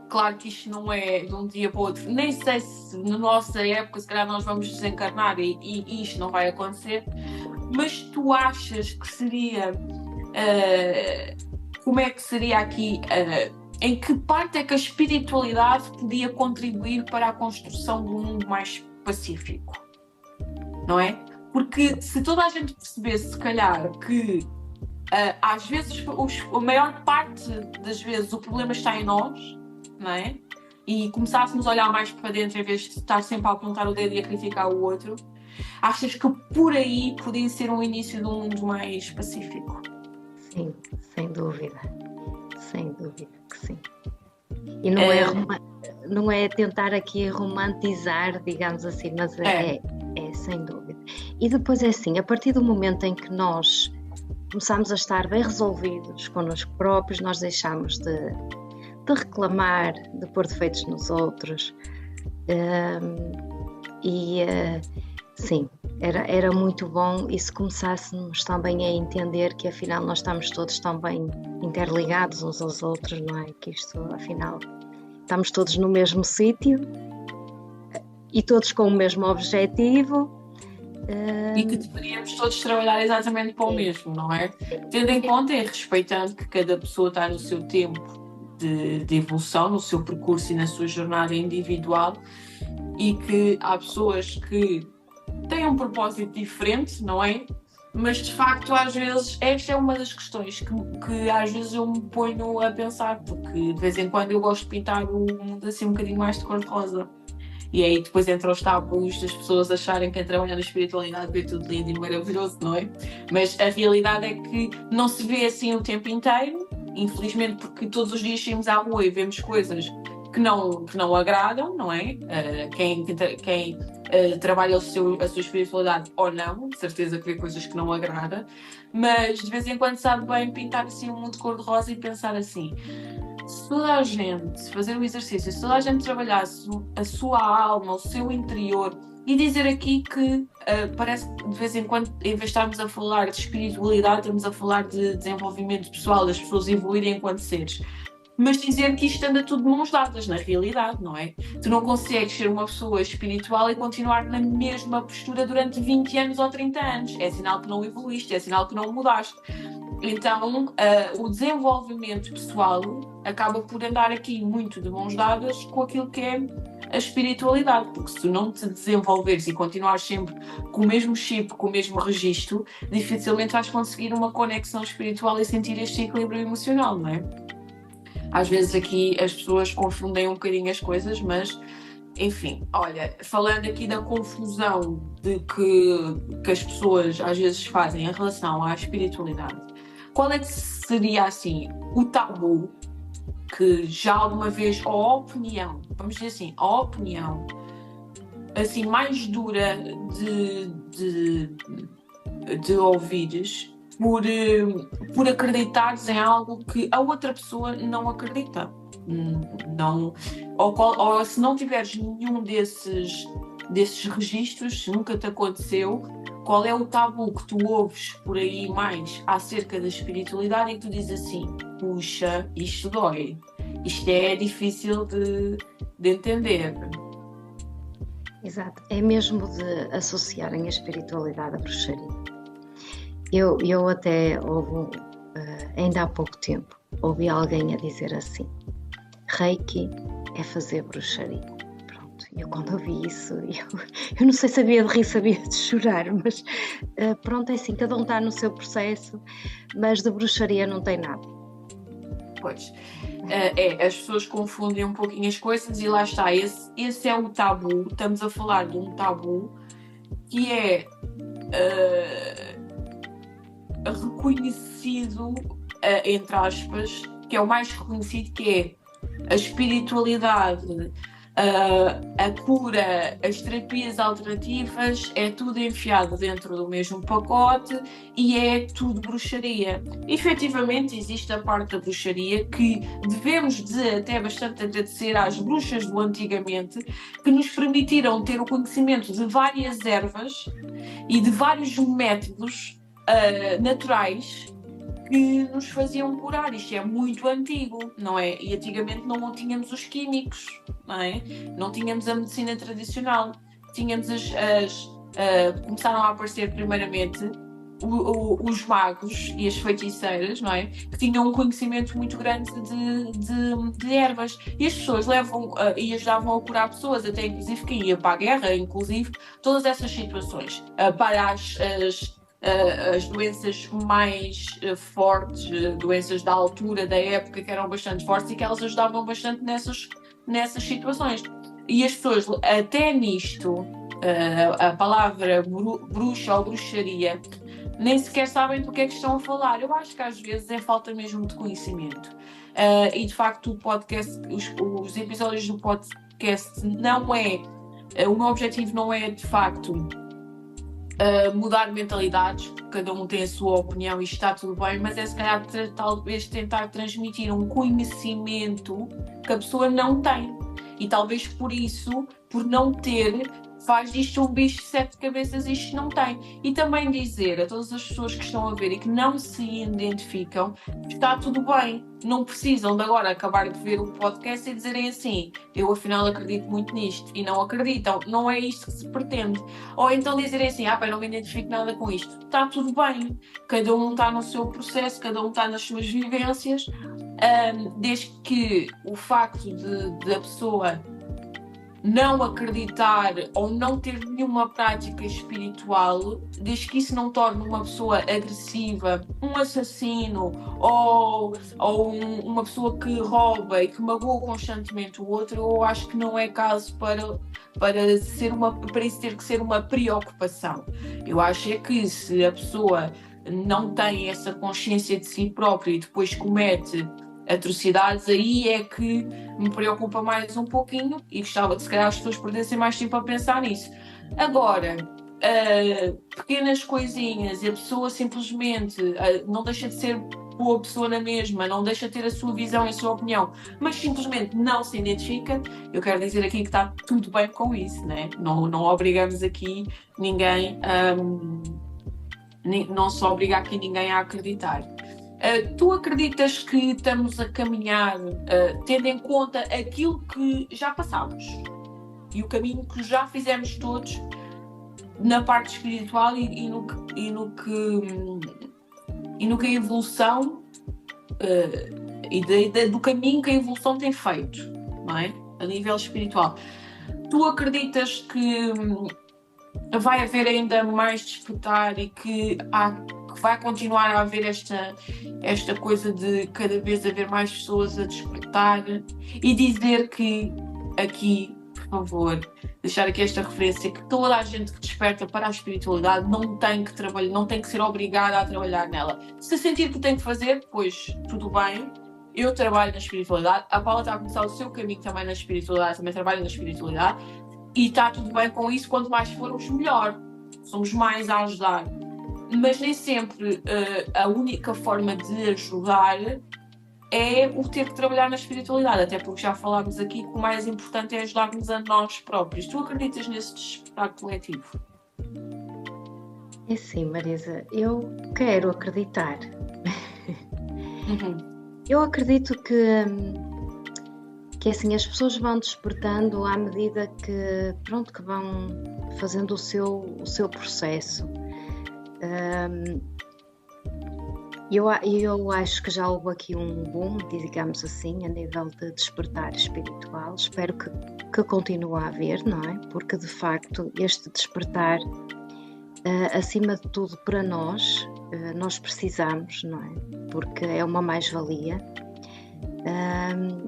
claro que isto não é de um dia para o outro, nem sei se na nossa época se calhar nós vamos desencarnar e isto não vai acontecer, mas tu achas que seria, como é que seria aqui, em que parte é que a espiritualidade podia contribuir para a construção de um mundo mais pacífico, não é? Porque se toda a gente percebesse, se calhar, que às vezes, a maior parte das vezes, o problema está em nós, não é? E começássemos a olhar mais para dentro em vez de estar sempre a apontar o dedo e a criticar o outro, achas que por aí podia ser um início de um mundo mais pacífico?
Sim, sem dúvida que sim. E não é tentar aqui romantizar, digamos assim, mas é sem dúvida. E depois é assim, a partir do momento em que nós começamos a estar bem resolvidos connosco próprios, nós deixamos de reclamar, de pôr defeitos nos outros. Sim, era muito bom, e se começássemos também a entender que afinal nós estamos todos tão bem interligados uns aos outros, não é? Que isto afinal estamos todos no mesmo sítio e todos com o mesmo objetivo.
E que deveríamos todos trabalhar exatamente para o mesmo, não é? Tendo em conta e respeitando que cada pessoa está no seu tempo de evolução, no seu percurso e na sua jornada individual, e que há pessoas que têm um propósito diferente, não é? Mas de facto, às vezes, esta é uma das questões que às vezes eu me ponho a pensar, porque de vez em quando eu gosto de pintar o mundo assim um bocadinho mais de cor-de-rosa. E aí depois entram os tabus das pessoas acharem que a trabalhar na espiritualidade é tudo lindo e maravilhoso, não é? Mas a realidade é que não se vê assim o tempo inteiro, infelizmente, porque todos os dias saímos à rua e vemos coisas que não agradam, não é? Quem trabalha a sua espiritualidade ou não, de certeza que vê coisas que não agrada, mas de vez em quando sabe bem pintar assim um mundo cor-de-rosa e pensar assim: se toda a gente fazer o exercício, se toda a gente trabalhasse a sua alma, o seu interior, e dizer aqui que parece que de vez em quando, em vez de estarmos a falar de espiritualidade, estamos a falar de desenvolvimento pessoal, das pessoas evoluírem enquanto seres. Mas dizer que isto anda tudo de mãos dadas, na realidade, não é? Tu não consegues ser uma pessoa espiritual e continuar na mesma postura durante 20 anos ou 30 anos. É sinal que não evoluíste, é sinal que não mudaste. Então, o desenvolvimento pessoal acaba por andar aqui muito de mãos dadas com aquilo que é a espiritualidade, porque se tu não te desenvolveres e continuares sempre com o mesmo chip, com o mesmo registro, dificilmente vais conseguir uma conexão espiritual e sentir este equilíbrio emocional, não é? Às vezes aqui as pessoas confundem um bocadinho as coisas, mas enfim, olha, falando aqui da confusão de que as pessoas às vezes fazem em relação à espiritualidade, qual é que seria assim o tabu que já alguma vez, ou a opinião, vamos dizer assim, a opinião assim mais dura de ouvires por acreditares em algo que a outra pessoa não acredita? Não, ou se não tiveres nenhum desses registros, se nunca te aconteceu, qual é o tabu que tu ouves por aí mais acerca da espiritualidade e que tu dizes assim, puxa, isto dói, isto é difícil de entender?
Exato, é mesmo de associarem a espiritualidade à bruxaria. Eu até ouvi, ainda há pouco tempo, ouvi alguém a dizer assim, Reiki é fazer bruxaria. Pronto, eu quando ouvi isso, eu não sei se sabia de rir, sabia de chorar, mas pronto, é assim, cada um está no seu processo, mas de bruxaria não tem nada.
Pois, as pessoas confundem um pouquinho as coisas e lá está, esse é o tabu, estamos a falar de um tabu que é reconhecido, entre aspas, que é o mais reconhecido, que é a espiritualidade, a cura, as terapias alternativas, é tudo enfiado dentro do mesmo pacote e é tudo bruxaria. Efetivamente existe a parte da bruxaria que devemos até bastante agradecer às bruxas do antigamente, que nos permitiram ter o conhecimento de várias ervas e de vários métodos naturais que nos faziam curar. Isto é muito antigo, não é? E antigamente não tínhamos os químicos, não é? Não tínhamos a medicina tradicional. Tínhamos começaram a aparecer primeiramente os magos e as feiticeiras, não é? Que tinham um conhecimento muito grande de ervas. E as pessoas levam e ajudavam a curar pessoas, até inclusive quem ia para a guerra, inclusive todas essas situações, para as doenças mais fortes, doenças da altura, da época, que eram bastante fortes e que elas ajudavam bastante nessas situações. E as pessoas, até nisto, a palavra bruxa ou bruxaria, nem sequer sabem do que é que estão a falar. Eu acho que às vezes é falta mesmo de conhecimento. E de facto o podcast, os episódios do podcast não é... O meu objetivo não é de facto mudar mentalidades, cada um tem a sua opinião e está tudo bem, mas é se calhar talvez tentar transmitir um conhecimento que a pessoa não tem e talvez por isso, por não ter, faz disto um bicho de 7 cabeças e isto não tem. E também dizer a todas as pessoas que estão a ver e que não se identificam, está tudo bem, não precisam de agora acabar de ver o podcast e dizerem assim, eu afinal acredito muito nisto, e não acreditam, não é isto que se pretende. Ou então dizerem assim, bem, não me identifico nada com isto, está tudo bem, cada um está no seu processo, cada um está nas suas vivências, desde que o facto de a pessoa não acreditar ou não ter nenhuma prática espiritual, desde que isso não torne uma pessoa agressiva, um assassino ou uma pessoa que rouba e que magoa constantemente o outro, eu acho que não é caso para isso ter que ser uma preocupação. Eu acho é que se a pessoa não tem essa consciência de si própria e depois comete atrocidades, aí é que me preocupa mais um pouquinho e gostava de se calhar as pessoas perdessem mais tempo a pensar nisso. Agora, pequenas coisinhas e a pessoa simplesmente não deixa de ser boa pessoa na mesma, não deixa de ter a sua visão e a sua opinião, mas simplesmente não se identifica, eu quero dizer aqui que está tudo bem com isso, né? Não obrigamos aqui ninguém, não se obriga aqui ninguém a acreditar. Tu acreditas que estamos a caminhar tendo em conta aquilo que já passámos e o caminho que já fizemos todos na parte espiritual e no que e no que a evolução do caminho que a evolução tem feito, não é? A nível espiritual. Tu acreditas que vai haver ainda mais despertar e que vai continuar a haver esta coisa de cada vez haver mais pessoas a despertar, e dizer que aqui, por favor, deixar aqui esta referência, que toda a gente que desperta para a espiritualidade não tem que trabalhar, não tem que ser obrigada a trabalhar nela. Se sentir que tem que fazer, pois tudo bem. Eu trabalho na espiritualidade, a Paula está a começar o seu caminho também na espiritualidade, também trabalho na espiritualidade, e está tudo bem com isso. Quanto mais formos, melhor. Somos mais a ajudar. Mas nem sempre a única forma de ajudar é o ter que trabalhar na espiritualidade, até porque já falámos aqui que o mais importante é ajudar-nos a nós próprios. Tu acreditas nesse despertar coletivo?
É sim, Marisa, eu quero acreditar. Eu acredito que assim, as pessoas vão despertando à medida que vão fazendo o seu processo. Eu acho que já houve aqui um boom, digamos assim, a nível de despertar espiritual. Espero que continue a haver, não é? Porque de facto este despertar, acima de tudo para nós precisamos, não é? Porque é uma mais-valia.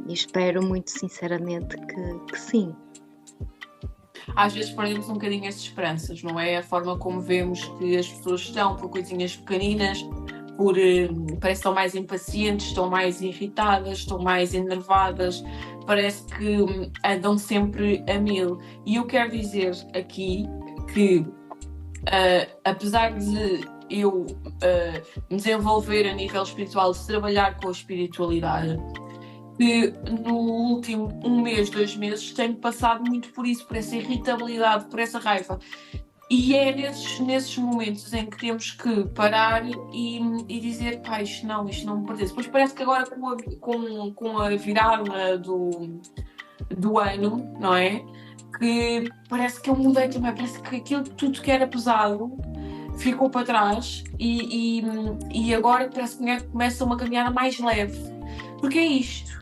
E espero muito sinceramente que sim.
Às vezes perdemos um bocadinho essas esperanças, não é? A forma como vemos que as pessoas estão por coisinhas pequeninas, parece que estão mais impacientes, estão mais irritadas, estão mais enervadas, parece que andam sempre a mil. E eu quero dizer aqui que, apesar de eu me desenvolver a nível espiritual, de trabalhar com a espiritualidade, que no último 1 mês, 2 meses, tenho passado muito por isso, por essa irritabilidade, por essa raiva. E é nesses momentos em que temos que parar e dizer, pá, isto não me pertence. Pois parece que agora com a virada do ano, não é? Que parece que eu mudei também, parece que aquilo tudo que era pesado ficou para trás e agora parece que começa uma caminhada mais leve. Porque é isto.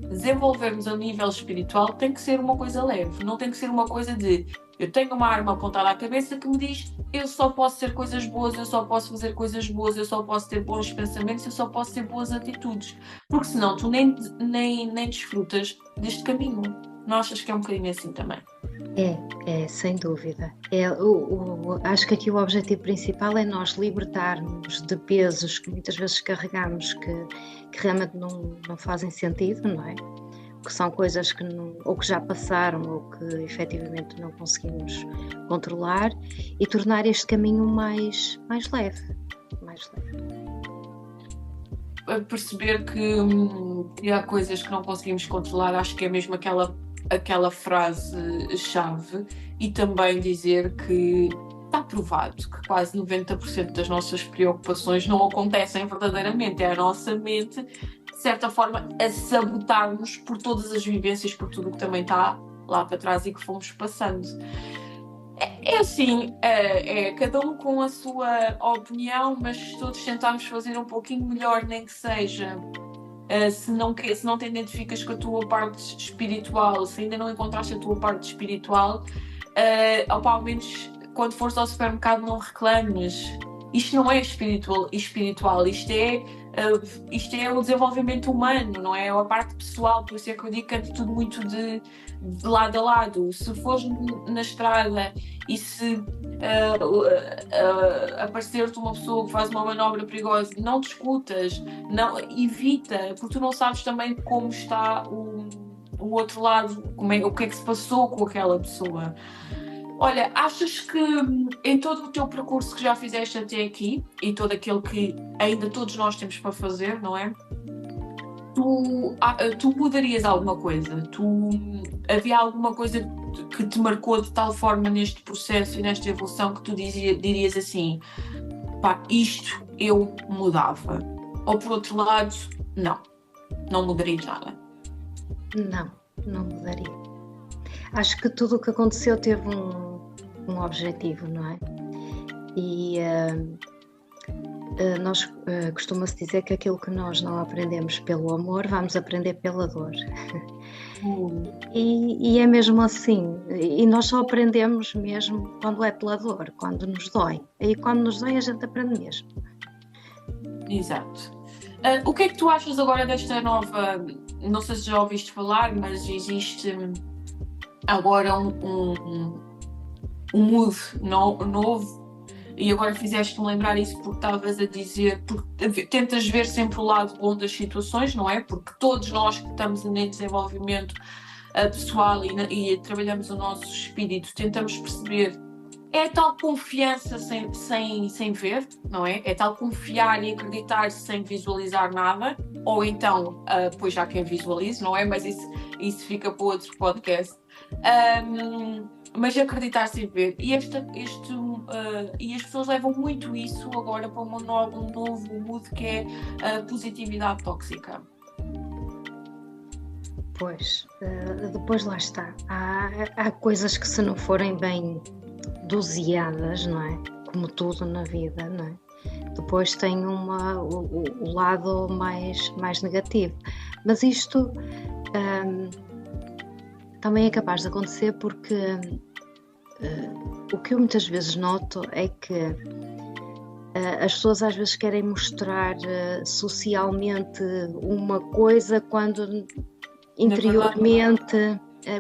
Desenvolvermos a nível espiritual tem que ser uma coisa leve, não tem que ser uma coisa de eu tenho uma arma apontada à cabeça que me diz eu só posso ser coisas boas, eu só posso fazer coisas boas, eu só posso ter bons pensamentos, eu só posso ter boas atitudes, porque senão tu nem desfrutas deste caminho. Não achas que é um bocadinho assim também?
É, sem dúvida. Acho que aqui o objetivo principal é nós libertarmos de pesos que muitas vezes carregamos que realmente não fazem sentido, não é? Que são coisas que ou que já passaram ou que efetivamente não conseguimos controlar, e tornar este caminho mais leve.
Perceber que há coisas que não conseguimos controlar, acho que é mesmo aquela frase-chave, e também dizer que está provado que quase 90% das nossas preocupações não acontecem verdadeiramente, é a nossa mente, de certa forma, a sabotar-nos por todas as vivências, por tudo o que também está lá para trás e que fomos passando. É assim, cada um com a sua opinião, mas todos tentarmos fazer um pouquinho melhor, nem que seja. Se não te identificas com a tua parte espiritual, se ainda não encontraste a tua parte espiritual, ao menos quando fores ao supermercado não reclames. Isto não é espiritual, isto é o desenvolvimento humano, não é a parte pessoal. Por isso é que eu digo que é tudo muito de lado a lado. Se fores na estrada e se aparecer-te uma pessoa que faz uma manobra perigosa, não discutas, não, evita, porque tu não sabes também como está o outro lado, o que é que se passou com aquela pessoa. Olha, achas que em todo o teu percurso que já fizeste até aqui, e todo aquele que ainda todos nós temos para fazer, não é? Tu mudarias alguma coisa? Havia alguma coisa que te marcou de tal forma neste processo e nesta evolução que tu dirias assim, pá, isto eu mudava? Ou por outro lado, não mudaria nada?
Não mudaria. Acho que tudo o que aconteceu teve um objetivo, não é? E costuma-se dizer que aquilo que nós não aprendemos pelo amor, vamos aprender pela dor. E é mesmo assim. E nós só aprendemos mesmo quando é pela dor, quando nos dói. E quando nos dói a gente aprende mesmo.
Exato. O que é que tu achas agora desta nova... Não sei se já ouviste falar, mas existe agora um mood novo. E agora fizeste-me lembrar isso porque estavas a dizer, porque tentas ver sempre o lado bom das situações, não é? Porque todos nós que estamos em desenvolvimento pessoal e trabalhamos o nosso espírito, tentamos perceber, é tal confiança sem ver, não é? É tal confiar e acreditar sem visualizar nada, ou então, pois já quem visualize, não é? Mas isso fica para outro podcast. Mas acreditar sem ver. E as pessoas levam muito isso agora para um novo mood que é a positividade tóxica.
Pois, depois lá está. Há coisas que, se não forem bem doseadas, não é? Como tudo na vida, não é? Depois tem o lado mais negativo. Mas isto também é capaz de acontecer porque o que eu muitas vezes noto é que as pessoas às vezes querem mostrar socialmente uma coisa quando interiormente,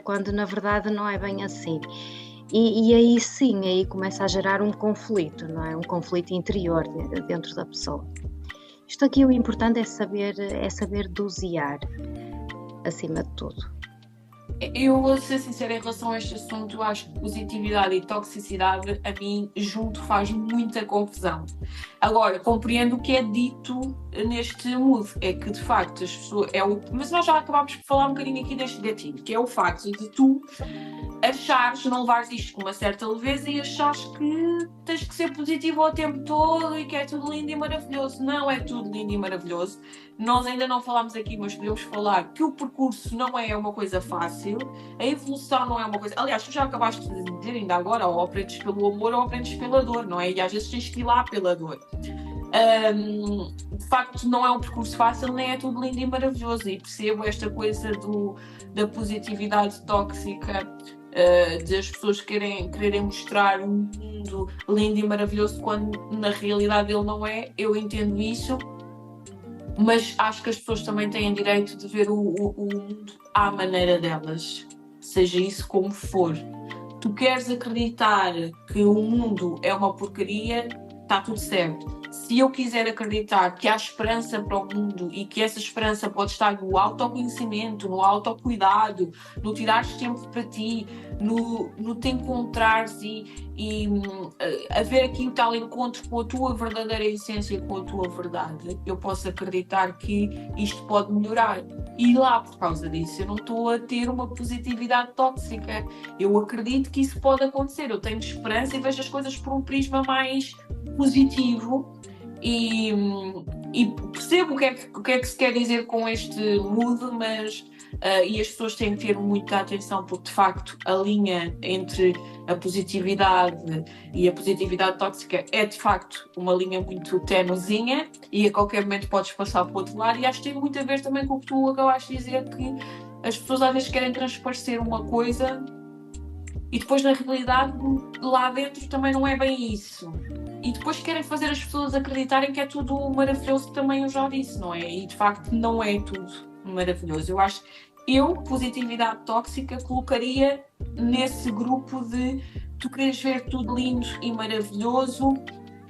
quando na verdade não é bem assim. E aí sim, aí começa a gerar um conflito, não é? Um conflito interior dentro da pessoa. Isto aqui o importante é saber dosear, acima de tudo.
Eu vou ser sincera em relação a este assunto. Eu acho que positividade e toxicidade a mim junto faz muita confusão. Agora, compreendo o que é dito neste mood, é que de facto as pessoas... Mas nós já acabámos por falar um bocadinho aqui deste gatilho, que é o facto de tu achares, não levares isto com uma certa leveza e achares que tens que ser positivo o tempo todo e que é tudo lindo e maravilhoso. Não é tudo lindo e maravilhoso. Nós ainda não falámos aqui, mas podemos falar que o percurso não é uma coisa fácil, a evolução não é uma coisa... Aliás, tu já acabaste de dizer ainda agora, ou aprendes pelo amor ou aprendes pela dor, não é? E às vezes tens que ir lá pela dor. De facto, não é um percurso fácil, nem é tudo lindo e maravilhoso. E percebo esta coisa da positividade tóxica, das pessoas quererem mostrar um mundo lindo e maravilhoso quando na realidade ele não é. Eu entendo isso, mas acho que as pessoas também têm direito de ver o mundo à maneira delas, seja isso como for. Tu queres acreditar que o mundo é uma porcaria, está tudo certo. Se eu quiser acreditar que há esperança para o mundo e que essa esperança pode estar no autoconhecimento, no autocuidado, no tirares tempo para ti, no te encontrares e haver aqui o tal encontro com a tua verdadeira essência, com a tua verdade, eu posso acreditar que isto pode melhorar. E lá, por causa disso, eu não estou a ter uma positividade tóxica. Eu acredito que isso pode acontecer. Eu tenho esperança e vejo as coisas por um prisma mais positivo e percebo o que é que se quer dizer com este mood, mas e as pessoas têm que ter muita atenção porque de facto a linha entre a positividade e a positividade tóxica é de facto uma linha muito tenuzinha e a qualquer momento podes passar para o outro lado, e acho que tem muito a ver também com o que tu acabaste de dizer, que as pessoas às vezes querem transparecer uma coisa e depois na realidade lá dentro também não é bem isso. E depois querem fazer as pessoas acreditarem que é tudo maravilhoso, que também eu já disse, não é? E de facto não é tudo maravilhoso. Eu acho que positividade tóxica, colocaria nesse grupo de tu queres ver tudo lindo e maravilhoso,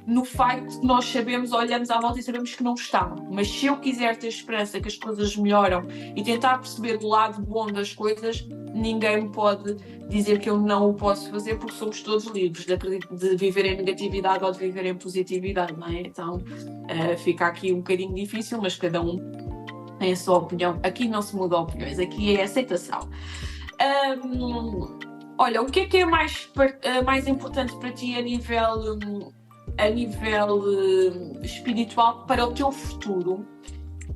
no facto de nós sabemos, olhamos à volta e sabemos que não está. Mas se eu quiser ter esperança que as coisas melhoram e tentar perceber o lado bom das coisas, ninguém me pode dizer que eu não o posso fazer, porque somos todos livres de viver em negatividade ou de viver em positividade, não é? Então fica aqui um bocadinho difícil, mas cada um tem a sua opinião. Aqui não se muda opiniões, aqui é aceitação. Olha, o que é mais importante para ti a nível espiritual para o teu futuro,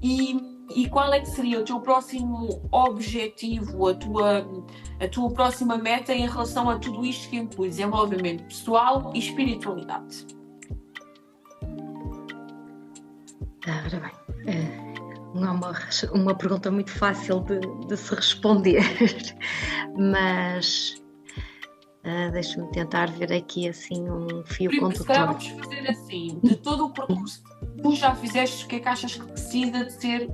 e qual é que seria o teu próximo objetivo, a tua próxima meta em relação a tudo isto que inclui desenvolvimento pessoal e espiritualidade?
Ora bem, não é uma pergunta muito fácil de se responder, mas deixa-me tentar ver aqui assim um fio
Se calhar
condutor.
vamos fazer assim, de todo o percurso que tu já fizeste, o que é que achas que precisa de ser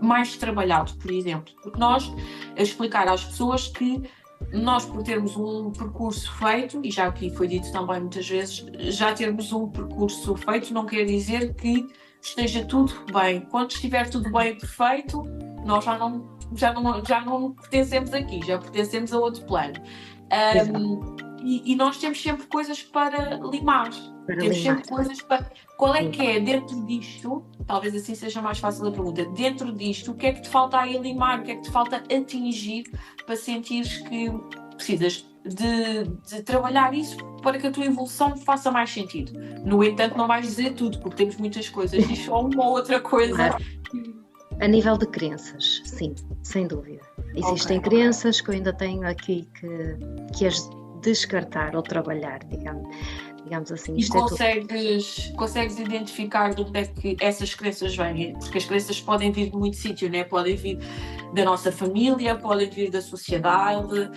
mais trabalhado, por exemplo? Porque nós, a explicar às pessoas que nós, por termos um percurso feito, e já aqui foi dito também muitas vezes, já termos um percurso feito não quer dizer que esteja tudo bem. Quando estiver tudo bem e perfeito, nós já não pertencemos aqui, já pertencemos a outro plano. E nós temos sempre coisas para limar. Sempre coisas para... Qual é que é dentro disto, talvez assim seja mais fácil a pergunta, dentro disto, o que é que te falta aí limar, o que é que te falta atingir para sentires que precisas de trabalhar isso para que a tua evolução faça mais sentido? No entanto, não vais dizer tudo, porque temos muitas coisas, diz só uma ou outra coisa.
Claro. A nível de crenças, sim, sem dúvida. Existem crenças que eu ainda tenho aqui que as descartar ou trabalhar, digamos assim.
E consegues identificar de onde é que essas crenças vêm? Porque as crenças podem vir de muito sítio, né? Podem vir da nossa família, podem vir da sociedade,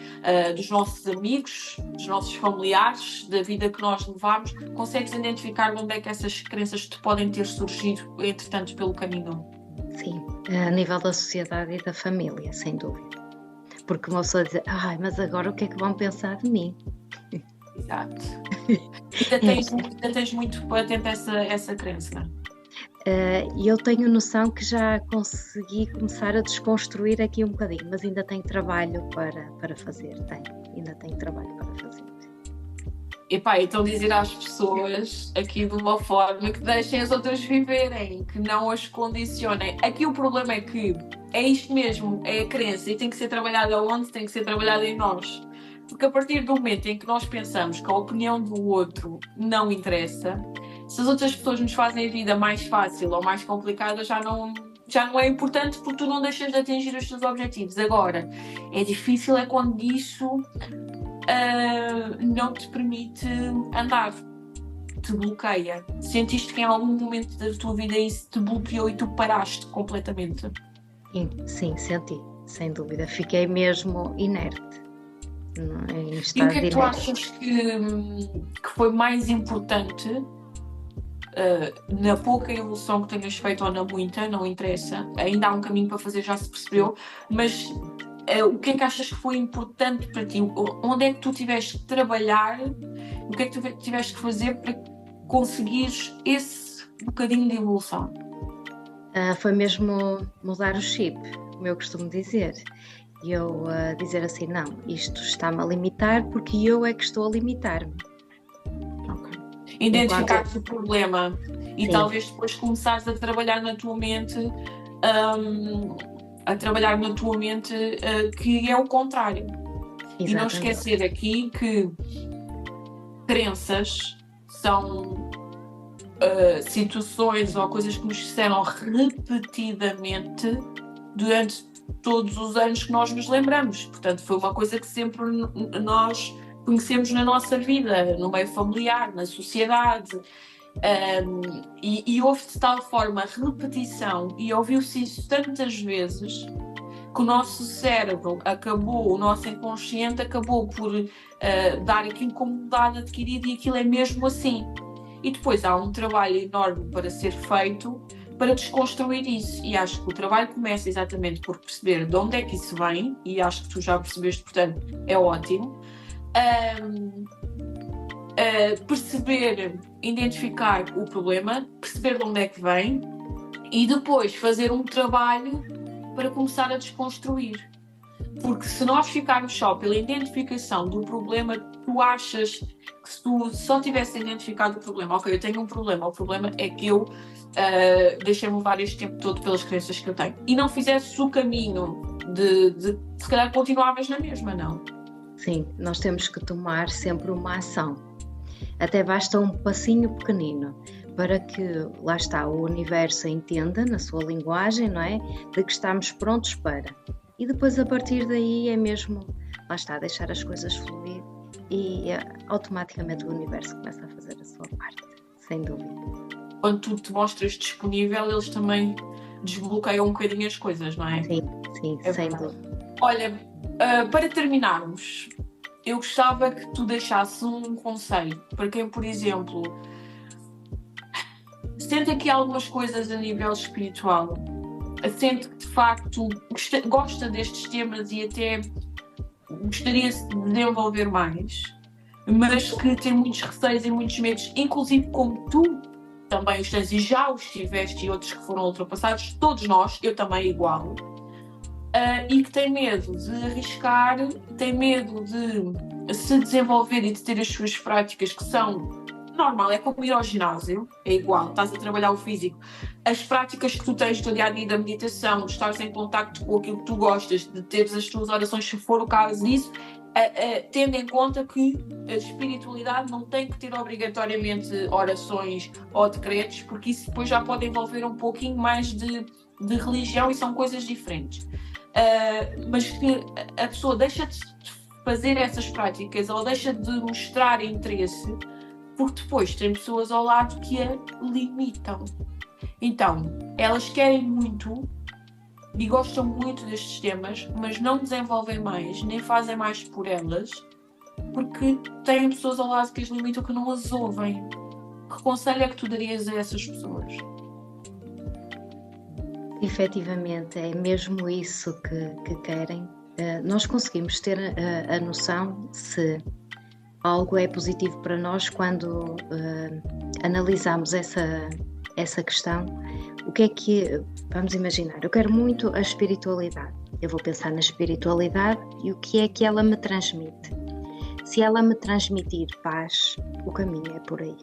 dos nossos amigos, dos nossos familiares, da vida que nós levamos. Consegues identificar de onde é que essas crenças te podem ter surgido, entretanto, pelo caminho?
Sim, a nível da sociedade e da família, sem dúvida. Porque uma pessoa diz, mas agora o que é que vão pensar de mim?
Exato. Ainda tens muito patente essa crença?
E eu tenho noção que já consegui começar a desconstruir aqui um bocadinho, mas ainda tenho trabalho para fazer, ainda tenho trabalho para fazer.
Então dizer às pessoas aqui de uma forma que deixem as outras viverem, que não as condicionem. Aqui o problema é que é isto mesmo, é a crença e tem que ser trabalhada onde? Tem que ser trabalhada em nós. Porque a partir do momento em que nós pensamos que a opinião do outro não interessa, se as outras pessoas nos fazem a vida mais fácil ou mais complicada, já não é importante porque tu não deixas de atingir os teus objetivos. Agora, é difícil quando isso não te permite andar, te bloqueia. Sentiste que em algum momento da tua vida isso te bloqueou e tu paraste completamente?
Sim, senti, sem dúvida. Fiquei mesmo inerte.
E o que é que tu achas que foi mais importante na pouca evolução que tenhas feito ou na muita, não interessa, ainda há um caminho para fazer, já se percebeu, mas o que é que achas que foi importante para ti? Onde é que tu tiveste que trabalhar? O que é que tu tiveste que fazer para conseguires esse bocadinho de evolução?
Foi mesmo mudar o chip, como eu costumo dizer. E eu dizer assim, não, isto está-me a limitar porque eu é que estou a limitar-me.
Identificar o problema e talvez depois começares a trabalhar na tua mente que é o contrário. Exatamente. E não esquecer aqui que crenças são situações ou coisas que nos disseram repetidamente durante todos os anos que nós nos lembramos. Portanto, foi uma coisa que sempre nós conhecemos na nossa vida, no meio familiar, na sociedade. E houve de tal forma repetição e ouviu-se isso tantas vezes que o nosso cérebro o nosso inconsciente acabou por dar aquilo como dado adquirido e aquilo é mesmo assim. E depois há um trabalho enorme para ser feito para desconstruir isso, e acho que o trabalho começa exatamente por perceber de onde é que isso vem, e acho que tu já percebeste, portanto é ótimo. Perceber, identificar o problema, perceber de onde é que vem e depois fazer um trabalho para começar a desconstruir. Porque se nós ficarmos só pela identificação do problema, tu achas que se tu só tivesse identificado o problema, ok, eu tenho um problema, o problema é que eu deixei-me levar este tempo todo pelas crenças que eu tenho, e não fizesses o caminho de se calhar continuavas na mesma, não?
Sim, nós temos que tomar sempre uma ação. Até basta um passinho pequenino para que, lá está, o universo entenda na sua linguagem, não é? De que estamos prontos para. E depois, a partir daí, é mesmo, lá está, deixar as coisas fluir e automaticamente o universo começa a fazer a sua parte, sem dúvida.
quando tu te mostras disponível, eles também desbloqueiam um bocadinho as coisas, não é?
Sim, sem dúvida.
Olha, para terminarmos, eu gostava que tu deixasses um conselho para quem, por exemplo, sente aqui algumas coisas a nível espiritual, sente que de facto gosta destes temas e até gostaria de desenvolver mais, mas que tem muitos receios e muitos medos, inclusive como tu também os tens e já os tiveste e outros que foram ultrapassados, todos nós, eu também igual, e que tem medo de arriscar, tem medo de se desenvolver e de ter as suas práticas que são normal, é como ir ao ginásio, é igual, estás a trabalhar o físico. As práticas que tu tens do dia a dia da meditação, de estares em contacto com aquilo que tu gostas, de teres as tuas orações, se for o caso disso, tendo em conta que a espiritualidade não tem que ter obrigatoriamente orações ou decretos, porque isso depois já pode envolver um pouquinho mais de religião e são coisas diferentes. Mas que a pessoa deixa de fazer essas práticas ou deixa de mostrar interesse, porque depois tem pessoas ao lado que a limitam. Então, elas querem muito e gostam muito destes temas, mas não desenvolvem mais, nem fazem mais por elas, porque têm pessoas ao lado que as limitam, que não as ouvem. Que conselho é que tu darias a essas pessoas?
Efetivamente, é mesmo isso que querem. Nós conseguimos ter a noção se algo é positivo para nós quando analisamos essa questão. O que é que, vamos imaginar, eu quero muito a espiritualidade. Eu vou pensar na espiritualidade e o que é que ela me transmite. Se ela me transmitir paz, o caminho é por aí.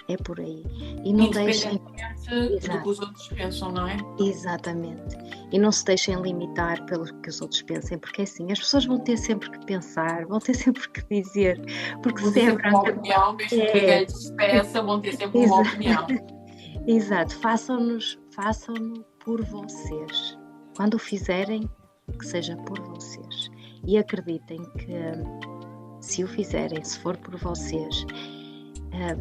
É por aí. E não deixem
do que os outros pensam, não é?
Exatamente. E não se deixem limitar pelo que os outros pensem, porque assim, as pessoas vão ter sempre que pensar, vão ter sempre que dizer, porque
vão ter sempre uma opinião, mesmo que ninguém despeça, vão ter sempre uma opinião.
Exato, façam-no por vocês. Quando o fizerem, que seja por vocês. E acreditem que se o fizerem, se for por vocês,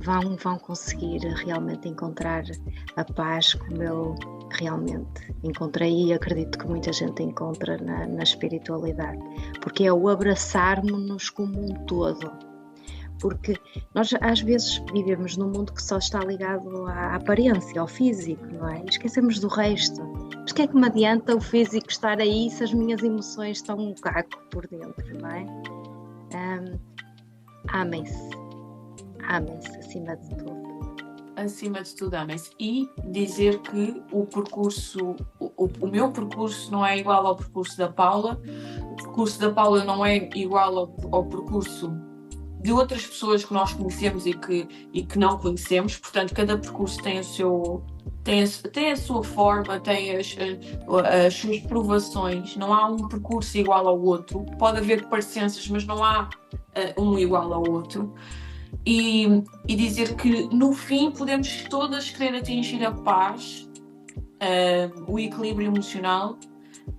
vão conseguir realmente encontrar a paz como eu realmente encontrei e acredito que muita gente encontra na espiritualidade, porque é o abraçarmos-nos como um todo, porque nós às vezes vivemos num mundo que só está ligado à aparência, ao físico, não é? E esquecemos do resto. Mas o que é que me adianta o físico estar aí se as minhas emoções estão um caco por dentro, não é? Amem-se acima de tudo.
Acima de tudo, amem-se. E dizer que o percurso, o meu percurso não é igual ao percurso da Paula, o percurso da Paula não é igual ao percurso de outras pessoas que nós conhecemos e que não conhecemos, portanto, cada percurso tem tem a sua forma, tem as suas provações, não há um percurso igual ao outro, pode haver parecenças, mas não há um igual ao outro. E dizer que no fim podemos todas querer atingir a paz, o equilíbrio emocional,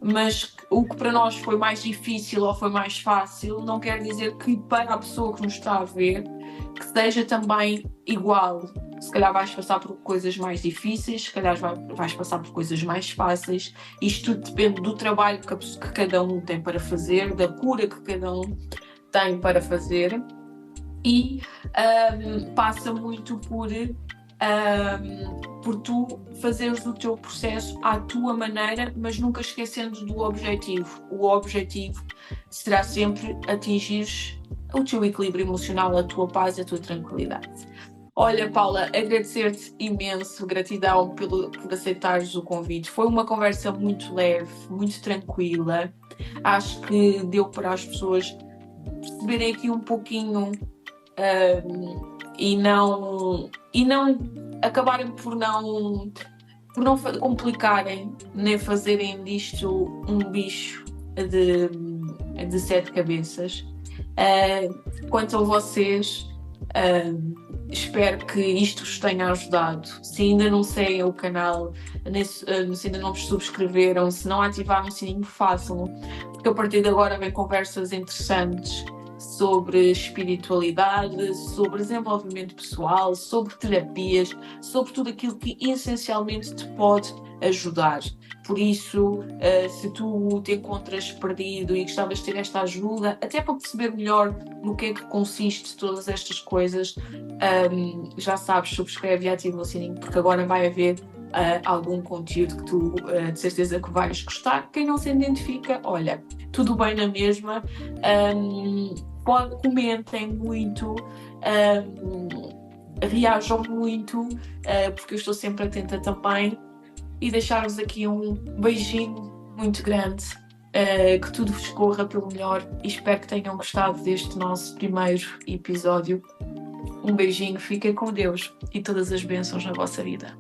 mas o que para nós foi mais difícil ou foi mais fácil não quer dizer que para a pessoa que nos está a ver que seja também igual. Se calhar vais passar por coisas mais difíceis, se calhar vais passar por coisas mais fáceis. Isto tudo depende do trabalho que cada um tem para fazer, da cura que cada um tem para fazer. E passa muito por tu fazeres o teu processo à tua maneira, mas nunca esquecendo do objetivo. O objetivo será sempre atingires o teu equilíbrio emocional, a tua paz, a tua tranquilidade. Olha, Paula, agradecer-te imenso, gratidão por aceitares o convite. Foi uma conversa muito leve, muito tranquila. Acho que deu para as pessoas perceberem aqui um pouquinho e não acabarem por não complicarem nem fazerem disto um bicho de 7 cabeças. Quanto a vocês, espero que isto vos tenha ajudado. Se ainda não seguem o canal, se ainda não vos subscreveram, se não ativaram o sininho, façam, porque a partir de agora vem conversas interessantes sobre espiritualidade, sobre desenvolvimento pessoal, sobre terapias, sobre tudo aquilo que essencialmente te pode ajudar. Por isso, se tu te encontras perdido e gostavas de ter esta ajuda, até para perceber melhor no que é que consiste todas estas coisas, já sabes, subscreve e ativa o sininho, porque agora vai haver algum conteúdo que tu de certeza que vais gostar. Quem não se identifica, olha, tudo bem na mesma. Comentem muito, reajam muito, porque eu estou sempre atenta também. E deixar-vos aqui um beijinho muito grande, que tudo vos corra pelo melhor, e espero que tenham gostado deste nosso primeiro episódio. Um beijinho, fiquem com Deus e todas as bênçãos na vossa vida.